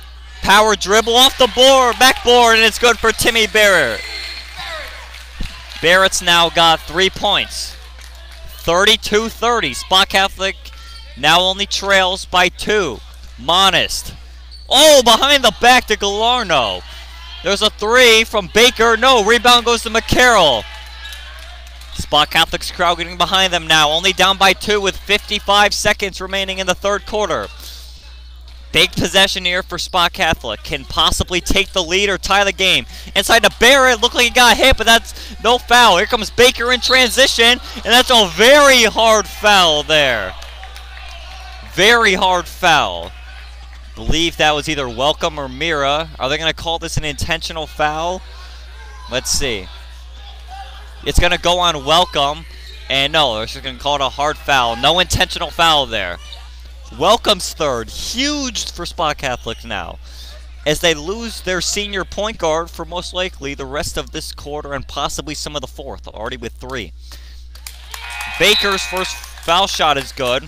Power dribble off the board, backboard, and it's good for Timmy Barrett. Barrett's now got 3 points. 32-30. Spa Catholic now only trails by 2. Monist. Oh, behind the back to Galarno. There's a 3 from Baker. No, rebound goes to McCarroll. Spa Catholic's crowd getting behind them now. Only down by 2 with 55 seconds remaining in the third quarter. Big possession here for Spa Catholic. Can possibly take the lead or tie the game. Inside to Barrett. Looked like he got hit, but that's no foul. Here comes Baker in transition, and that's a very hard foul there. Very hard foul. Believe that was either Welcome or Mira. Are they going to call this an intentional foul? Let's see. It's going to go on Welcome. And no, they're just going to call it a hard foul. No intentional foul there. Welcome's 3rd. Huge for Spa Catholic now, as they lose their senior point guard for most likely the rest of this quarter and possibly some of the 4th, already with 3. Baker's first foul shot is good.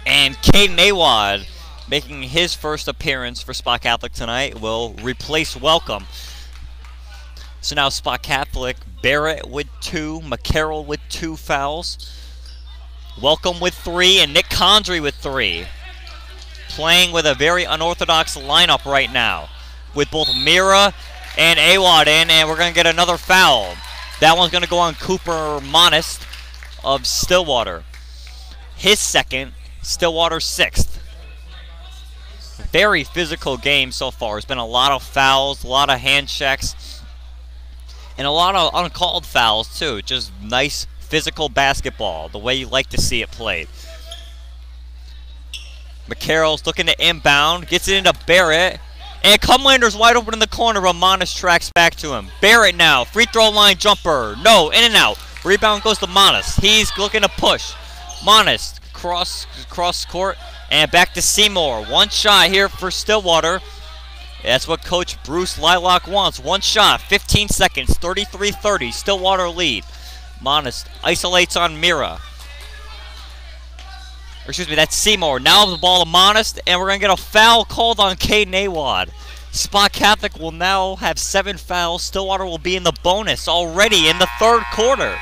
And Caden Awad making his first appearance for Spot Catholic tonight, will replace Welcome. So now Spot Catholic, Barrett with 2, McCarroll with 2 fouls, Welcome with 3, and Nick Condry with 3. Playing with a very unorthodox lineup right now, with both Mira and Awad in, and we're going to get another foul. That one's going to go on Cooper Monist of Stillwater. His second, Stillwater's 6th. Very physical game so far. There's been a lot of fouls, a lot of hand checks, and a lot of uncalled fouls too. Just nice physical basketball, the way you like to see it played. McCarroll's looking to inbound, gets it into Barrett, and Cumlander's wide open in the corner. Romanis tracks back to him. Barrett now, free throw line jumper. No, in and out. Rebound goes to Monis. He's looking to push. Monis, cross court, and back to Seymour. One shot here for Stillwater. That's what Coach Bruce Lilac wants. One shot, 15 seconds, 33-30, Stillwater lead. Monis isolates on Mira. Excuse me, that's Seymour. Now the ball to Monist, and we're going to get a foul called on Caden Awad. Spot Catholic will now have 7 fouls. Stillwater will be in the bonus already in the 3rd quarter.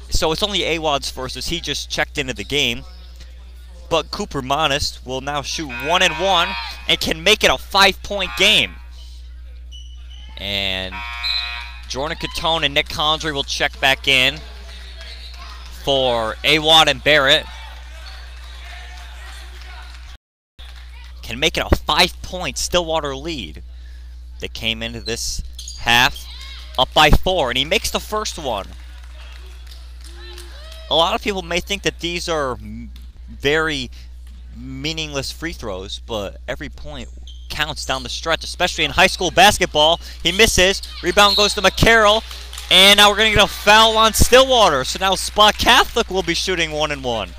So it's only Awad's first as he just checked into the game. But Cooper Monist will now shoot 1 and 1 and can make it a 5-point game. And Jordan Catone and Nick Condry will check back in for Awad and Barrett. Can make it a 5-point Stillwater lead. They came into this half up by 4, and he makes the first one. A lot of people may think that these are very meaningless free throws, but every point counts down the stretch, especially in high school basketball. He misses. Rebound goes to McCarroll. And now we're going to get a foul on Stillwater. So now Spot Catholic will be shooting 1 and 1.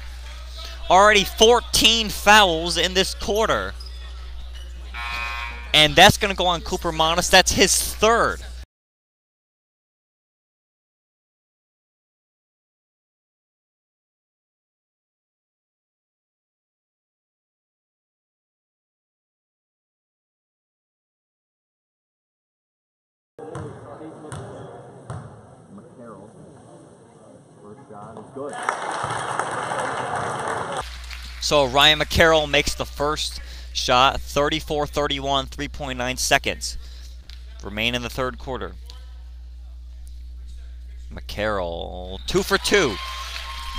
Already 14 fouls in this quarter. And that's going to go on Cooper Monist. That's his 3rd. Good. So Ryan McCarroll makes the first shot, 34-31, 3.9 seconds. Remain in the 3rd quarter. McCarroll, 2 for 2.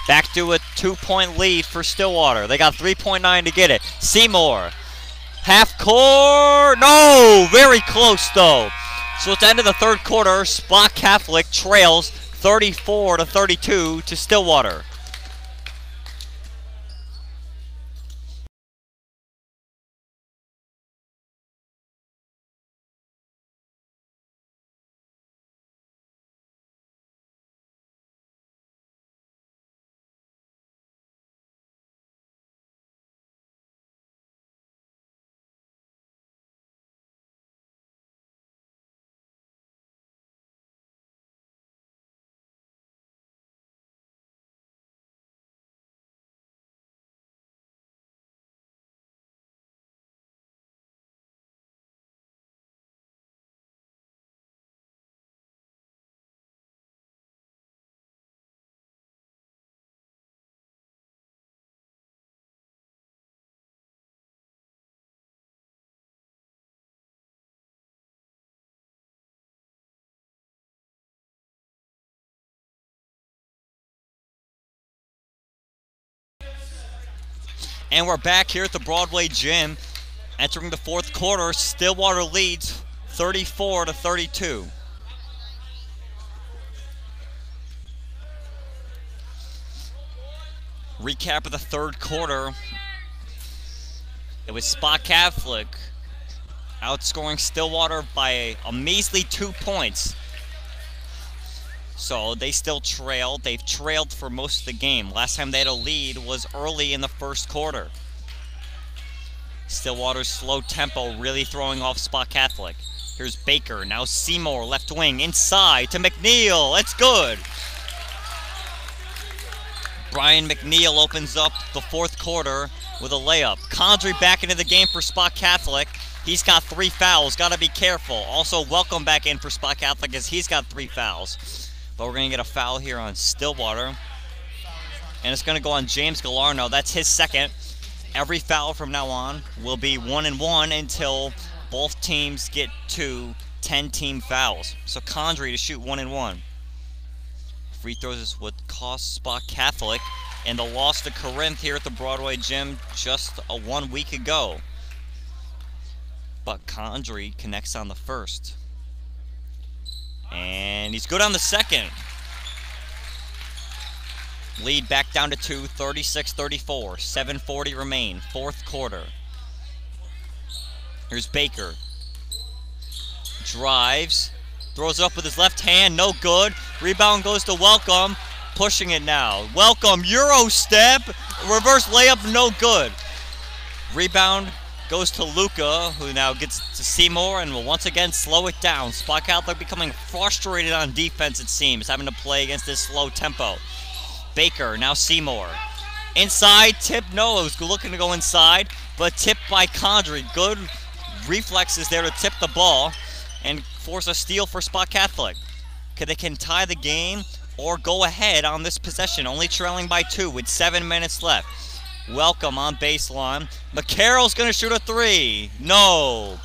Back to a 2-point lead for Stillwater. They got 3.9 to get it. Seymour, half court. No, very close though. So at the end of the 3rd quarter, Spot Catholic trails 34-32 to Stillwater. And we're back here at the Broadway Gym. Entering the 4th quarter, Stillwater leads 34-32. Recap of the 3rd quarter. It was Spot Catholic outscoring Stillwater by a measly 2 points. So they still trailed. They've trailed for most of the game. Last time they had a lead was early in the 1st quarter. Stillwater's slow tempo really throwing off Spot Catholic. Here's Baker. Now Seymour, left wing, inside to McNeil. It's good. Brian McNeil opens up the fourth quarter with a layup. Condrey back into the game for Spot Catholic. He's got 3 fouls. Got to be careful. Also, Welcome back in for Spot Catholic as he's got 3 fouls. But we're going to get a foul here on Stillwater. And it's going to go on James Galarno. That's his second. Every foul from now on will be 1-1 until both teams get to 10-team fouls. So Condrey to shoot 1-1. Free throws is what cost Spot Catholic and the loss to Corinth here at the Broadway Gym just 1 week ago. But Condrey connects on the first. And he's good on the second. Lead back down to 2, 36-34. 7:40 remain, fourth quarter. Here's Baker. Drives. Throws it up with his left hand, no good. Rebound goes to Welcome, pushing it now. Welcome, Euro step, reverse layup, no good. Rebound goes to Luca, who now gets to Seymour and will once again slow it down. Spot Catholic becoming frustrated on defense, it seems, having to play against this slow tempo. Baker, now Seymour. Inside, tip, no, it was looking to go inside, but tipped by Condrey. Good reflexes there to tip the ball and force a steal for Spot Catholic. They can tie the game or go ahead on this possession, only trailing by 2 with 7 minutes left. Welcome on baseline. McCarroll's going to shoot a 3. No.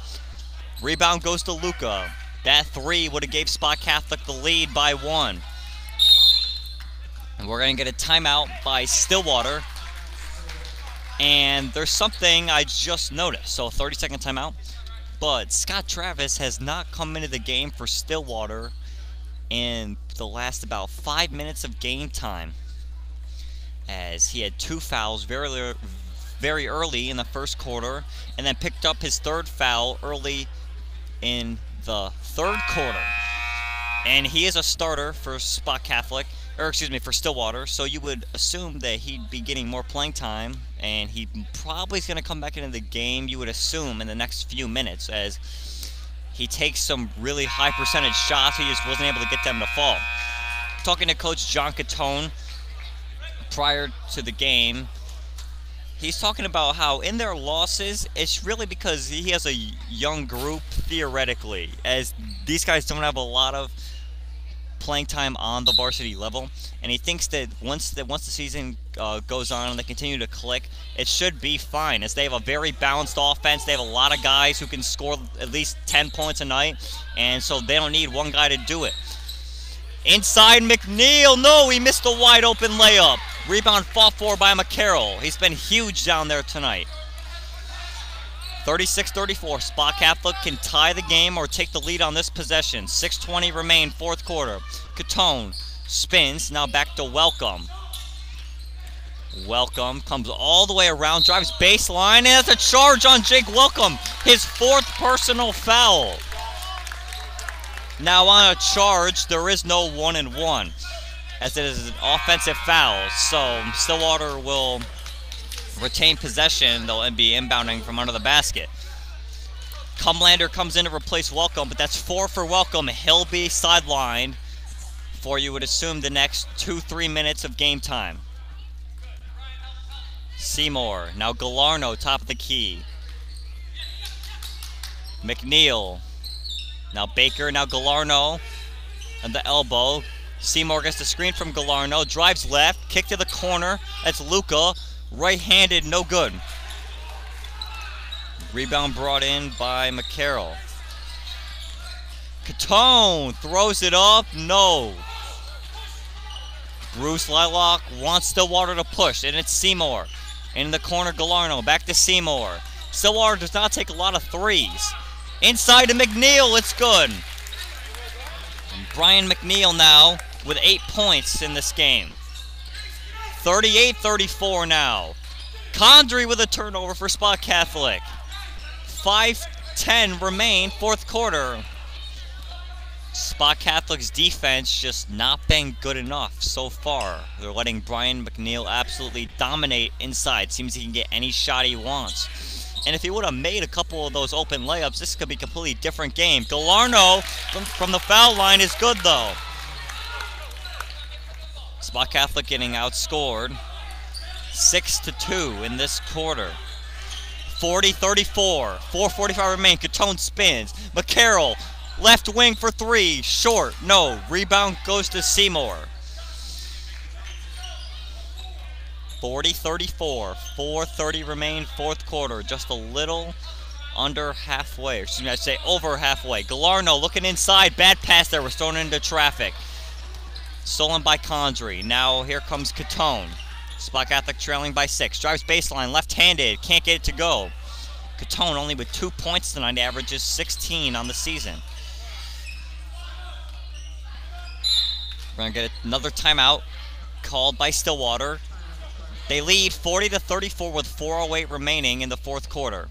Rebound goes to Luca. That 3 would have gave Spot Catholic the lead by 1. And we're going to get a timeout by Stillwater. And there's something I just noticed. So 30-second timeout. But Scott Travis has not come into the game for Stillwater in the last about 5 minutes of game time, as he had 2 fouls very early in the first quarter and then picked up his 3rd foul early in the 3rd quarter. And he is a starter for Spot Catholic, or excuse me, for Stillwater, so you would assume that he'd be getting more playing time, and he probably is going to come back into the game, you would assume, in the next few minutes, as he takes some really high percentage shots. He just wasn't able to get them to fall. Talking to Coach John Catone prior to the game, he's talking about how in their losses, it's really because he has a young group, theoretically, as these guys don't have a lot of playing time on the varsity level, and he thinks that once the season goes on and they continue to click, it should be fine, as they have a very balanced offense. They have a lot of guys who can score at least 10 points a night, and so they don't need one guy to do it. Inside McNeil, no, he missed a wide open layup. Rebound fought for by McCarroll. He's been huge down there tonight. 36-34, Spot Catholic can tie the game or take the lead on this possession. 6:20 remain, fourth quarter. Catone spins, now back to Welcome. Welcome comes all the way around, drives baseline, and that's a charge on Jake Welcome. His 4th personal foul. Now on a charge, there is no 1-1, as it is an offensive foul. So Stillwater will retain possession. They'll be inbounding from under the basket. Cumlander comes in to replace Welcome, but that's 4 for Welcome. He'll be sidelined for, you would assume, the next 2-3 minutes of game time. Seymour, now Galarno, top of the key. McNeil, now Baker, now Galarno, and the elbow. Seymour gets the screen from Galarno, drives left, kick to the corner. That's Luca. Right-handed, no good. Rebound brought in by McCarroll. Catone throws it up, no. Bruce Lilac wants Stillwater to push, and it's Seymour. In the corner, Galarno, back to Seymour. Stillwater does not take a lot of threes. Inside to McNeil, it's good. And Brian McNeil now with 8 points in this game. 38-34 now. Condrey with a turnover for Spot Catholic. 5:10 remain, fourth quarter. Spot Catholic's defense just not been good enough so far. They're letting Brian McNeil absolutely dominate inside. Seems he can get any shot he wants. And if he would have made a couple of those open layups, this could be a completely different game. Galarno from the foul line is good, though. Spot Catholic getting outscored 6-2 in this quarter. 40-34, 4:45 remain. Catone spins. McCarroll, left wing for three. Short, no. Rebound goes to Seymour. 40-34, 4:30 remain, fourth quarter. Just a little under halfway. Excuse me, I'd say over halfway. Galarno looking inside. Bad pass there. We're thrown into traffic. Stolen by Condry. Now here comes Catone. Spot Catholic trailing by 6. Drives baseline, left-handed. Can't get it to go. Catone only with 2 points tonight. Averages 16 on the season. We're going to get another timeout called by Stillwater. They lead 40-34 with 4:08 remaining in the fourth quarter.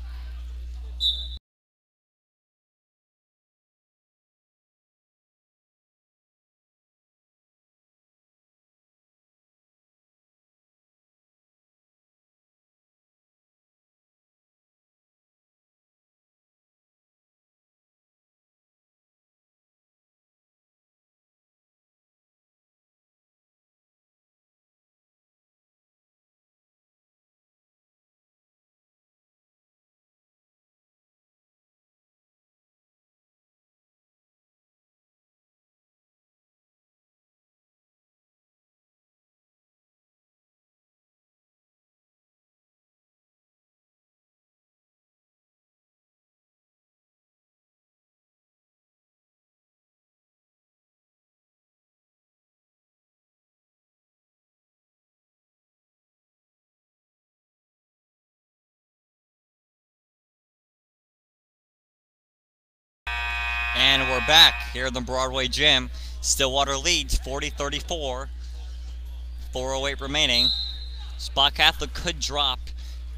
And we're back here in the Broadway Gym. Stillwater leads 40-34. 4:08 remaining. Spot Catholic could drop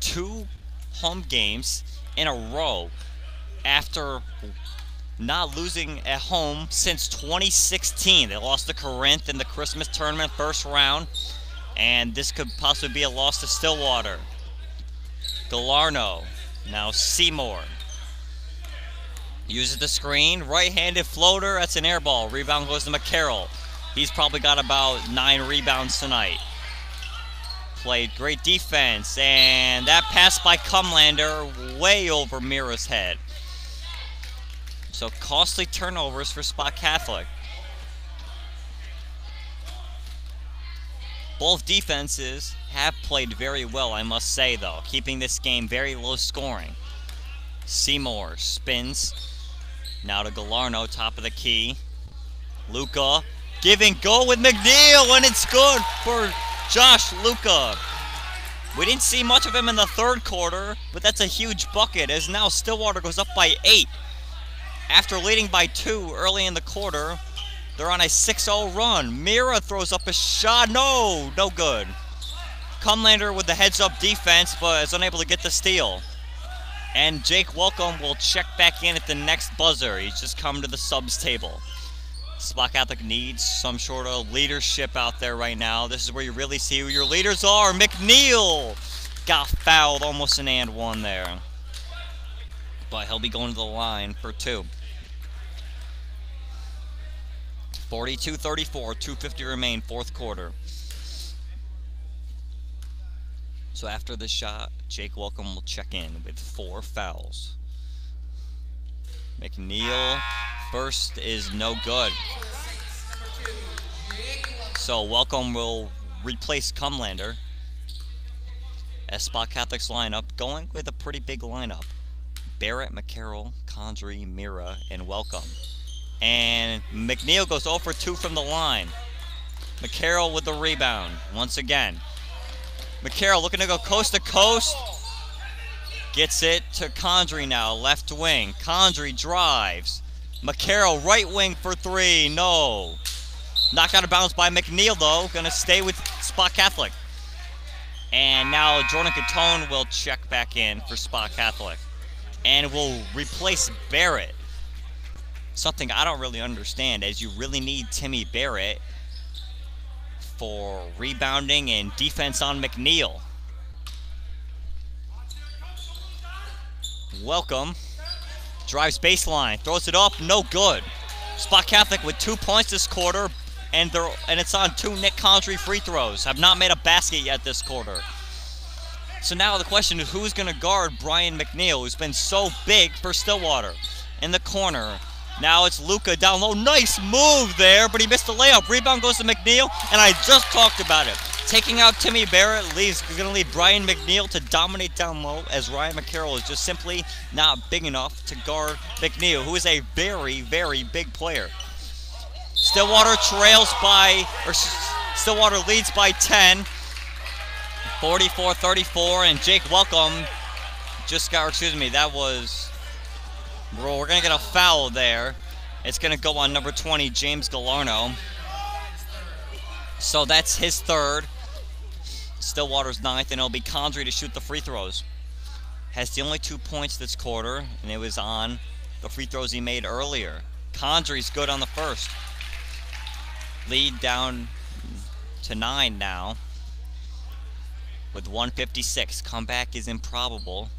2 home games in a row after not losing at home since 2016. They lost to Corinth in the Christmas tournament first round, and this could possibly be a loss to Stillwater. Galarno, now Seymour. Uses the screen, right-handed floater, that's an air ball. Rebound goes to McCarroll. He's probably got about 9 rebounds tonight. Played great defense, and that pass by Cumlander way over Mira's head. So costly turnovers for Spot Catholic. Both defenses have played very well, I must say, though, keeping this game very low scoring. Seymour spins. Now to Galarno, top of the key. Luca, give and go with McNeil, and it's good for Josh Luca. We didn't see much of him in the third quarter, but that's a huge bucket, as now Stillwater goes up by 8. After leading by 2 early in the quarter, they're on a 6-0 run. Mira throws up a shot, no good. Cumlander with the heads-up defense, but is unable to get the steal. And Jake Welcome will check back in at the next buzzer. He's just come to the subs table. Spot Catholic needs some sort of leadership out there right now. This is where you really see who your leaders are. McNeil got fouled, almost an and one there. But he'll be going to the line for 2. 42-34, 2:50 remain, fourth quarter. So after this shot, Jake Welcome will check in with 4 fouls. McNeil first is no good. So Welcome will replace Cumlander. As Spot Catholic's lineup, going with a pretty big lineup. Barrett, McCarroll, Condry, Mira, and Welcome. And McNeil goes 0 for 2 from the line. McCarroll with the rebound once again. McCarroll looking to go coast to coast. Gets it to Condry now, left wing. Condry drives. McCarroll right wing for 3, no. Knocked out of bounds by McNeil though, gonna stay with Spot Catholic. And now Jordan Catone will check back in for Spot Catholic. And will replace Barrett. Something I don't really understand, as you really need Timmy Barrett for rebounding and defense on McNeil. Welcome. Drives baseline, throws it up, no good. Spot Catholic with 2 points this quarter. and it's on 2 Nick Condrey free throws. Have not made a basket yet this quarter. So now the question is, who's going to guard Brian McNeil, who's been so big for Stillwater? In the corner, now it's Luka down low. Nice move there, but he missed the layup. Rebound goes to McNeil, and I just talked about it. Taking out Timmy Barrett is going to leave Brian McNeil to dominate down low, as Ryan McCarroll is just simply not big enough to guard McNeil, who is a very, very big player. Stillwater leads by 10, 44-34, and Jake Welcome we're going to get a foul there. It's going to go on number 20, James Galarno. So that's his third. Stillwater's 9th, and it'll be Condrey to shoot the free throws. Has the only 2 points this quarter, and it was on the free throws he made earlier. Condrey's good on the first. Lead down to 9 now with 1:56. Comeback is improbable,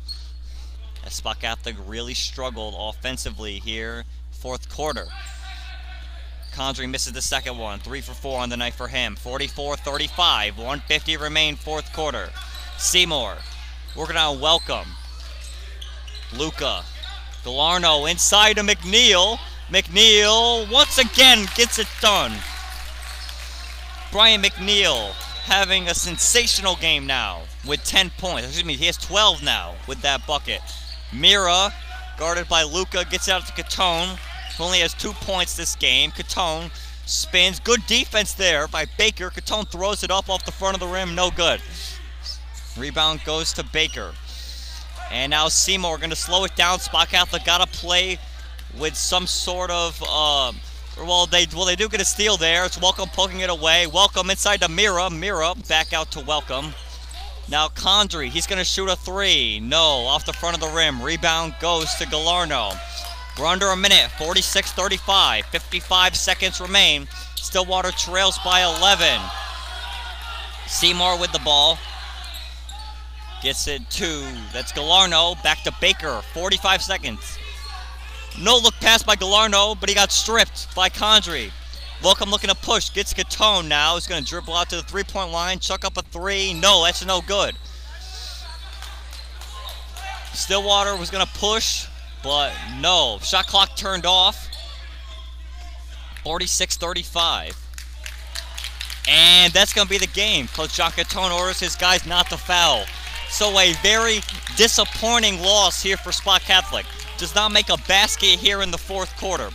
as Spot Catholic really struggled offensively here, 4th quarter. Condrey misses the second one. 3 for 4 on the night for him. 44-35. 1:50 remain, 4th quarter. Seymour working on Welcome. Luka. Galarno inside to McNeil. McNeil once again gets it done. Brian McNeil having a sensational game now with 10 points. Excuse me, he has 12 now with that bucket. Mira, guarded by Luka, gets out to Catone, who only has 2 points this game. Catone spins. Good defense there by Baker. Catone throws it up off the front of the rim. No good. Rebound goes to Baker. And now Seymour going to slow it down. Spot Catholic got to play with some sort of... they do get a steal there. It's Welcome poking it away. Welcome inside to Mira. Mira back out to Welcome. Now Condrey, he's going to shoot a 3. No, off the front of the rim. Rebound goes to Galarno. We're under a minute, 46-35. 55 seconds remain. Stillwater trails by 11. Seymour with the ball. Gets it to, that's Galarno. Back to Baker, 45 seconds. No look pass by Galarno, but he got stripped by Condrey. Welcome looking to push, gets Catone now. He's going to dribble out to the 3-point line, chuck up a 3. No, that's no good. Stillwater was going to push, but no. Shot clock turned off. 46-35. And that's going to be the game. Coach John Catone orders his guys not to foul. So a very disappointing loss here for Spot Catholic. Does not make a basket here in the 4th quarter.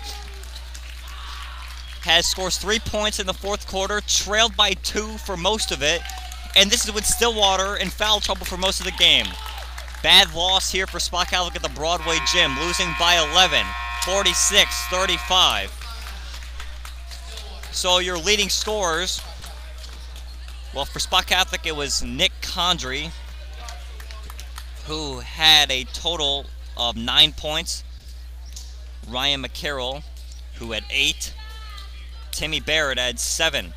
Scores 3 points in the 4th quarter, trailed by 2 for most of it, and this is with Stillwater in foul trouble for most of the game. Bad loss here for Spot Catholic at the Broadway Gym, losing by 11, 46-35. So your leading scorers, well, for Spot Catholic it was Nick Condrey, who had a total of 9 points. Ryan McCarroll, who had 8. Timmy Barrett had 7.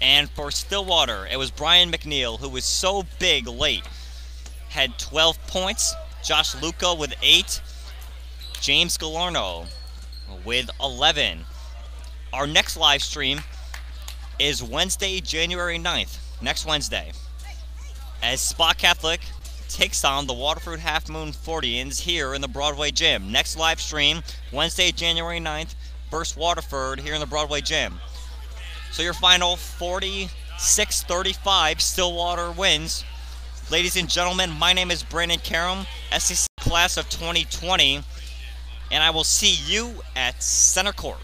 And for Stillwater, it was Brian McNeil, who was so big late, had 12 points. Josh Luka with 8. James Galarno with 11. Our next live stream is Wednesday, January 9th, next Wednesday, as Spot Catholic takes on the Waterford Half Moon 40ans here in the Broadway Gym. Next live stream, Wednesday, January 9th, versus Waterford here in the Broadway Gym. So your final 46-35, Stillwater wins. Ladies and gentlemen, my name is Brandon Karam, SCC class of 2020, and I will see you at center court.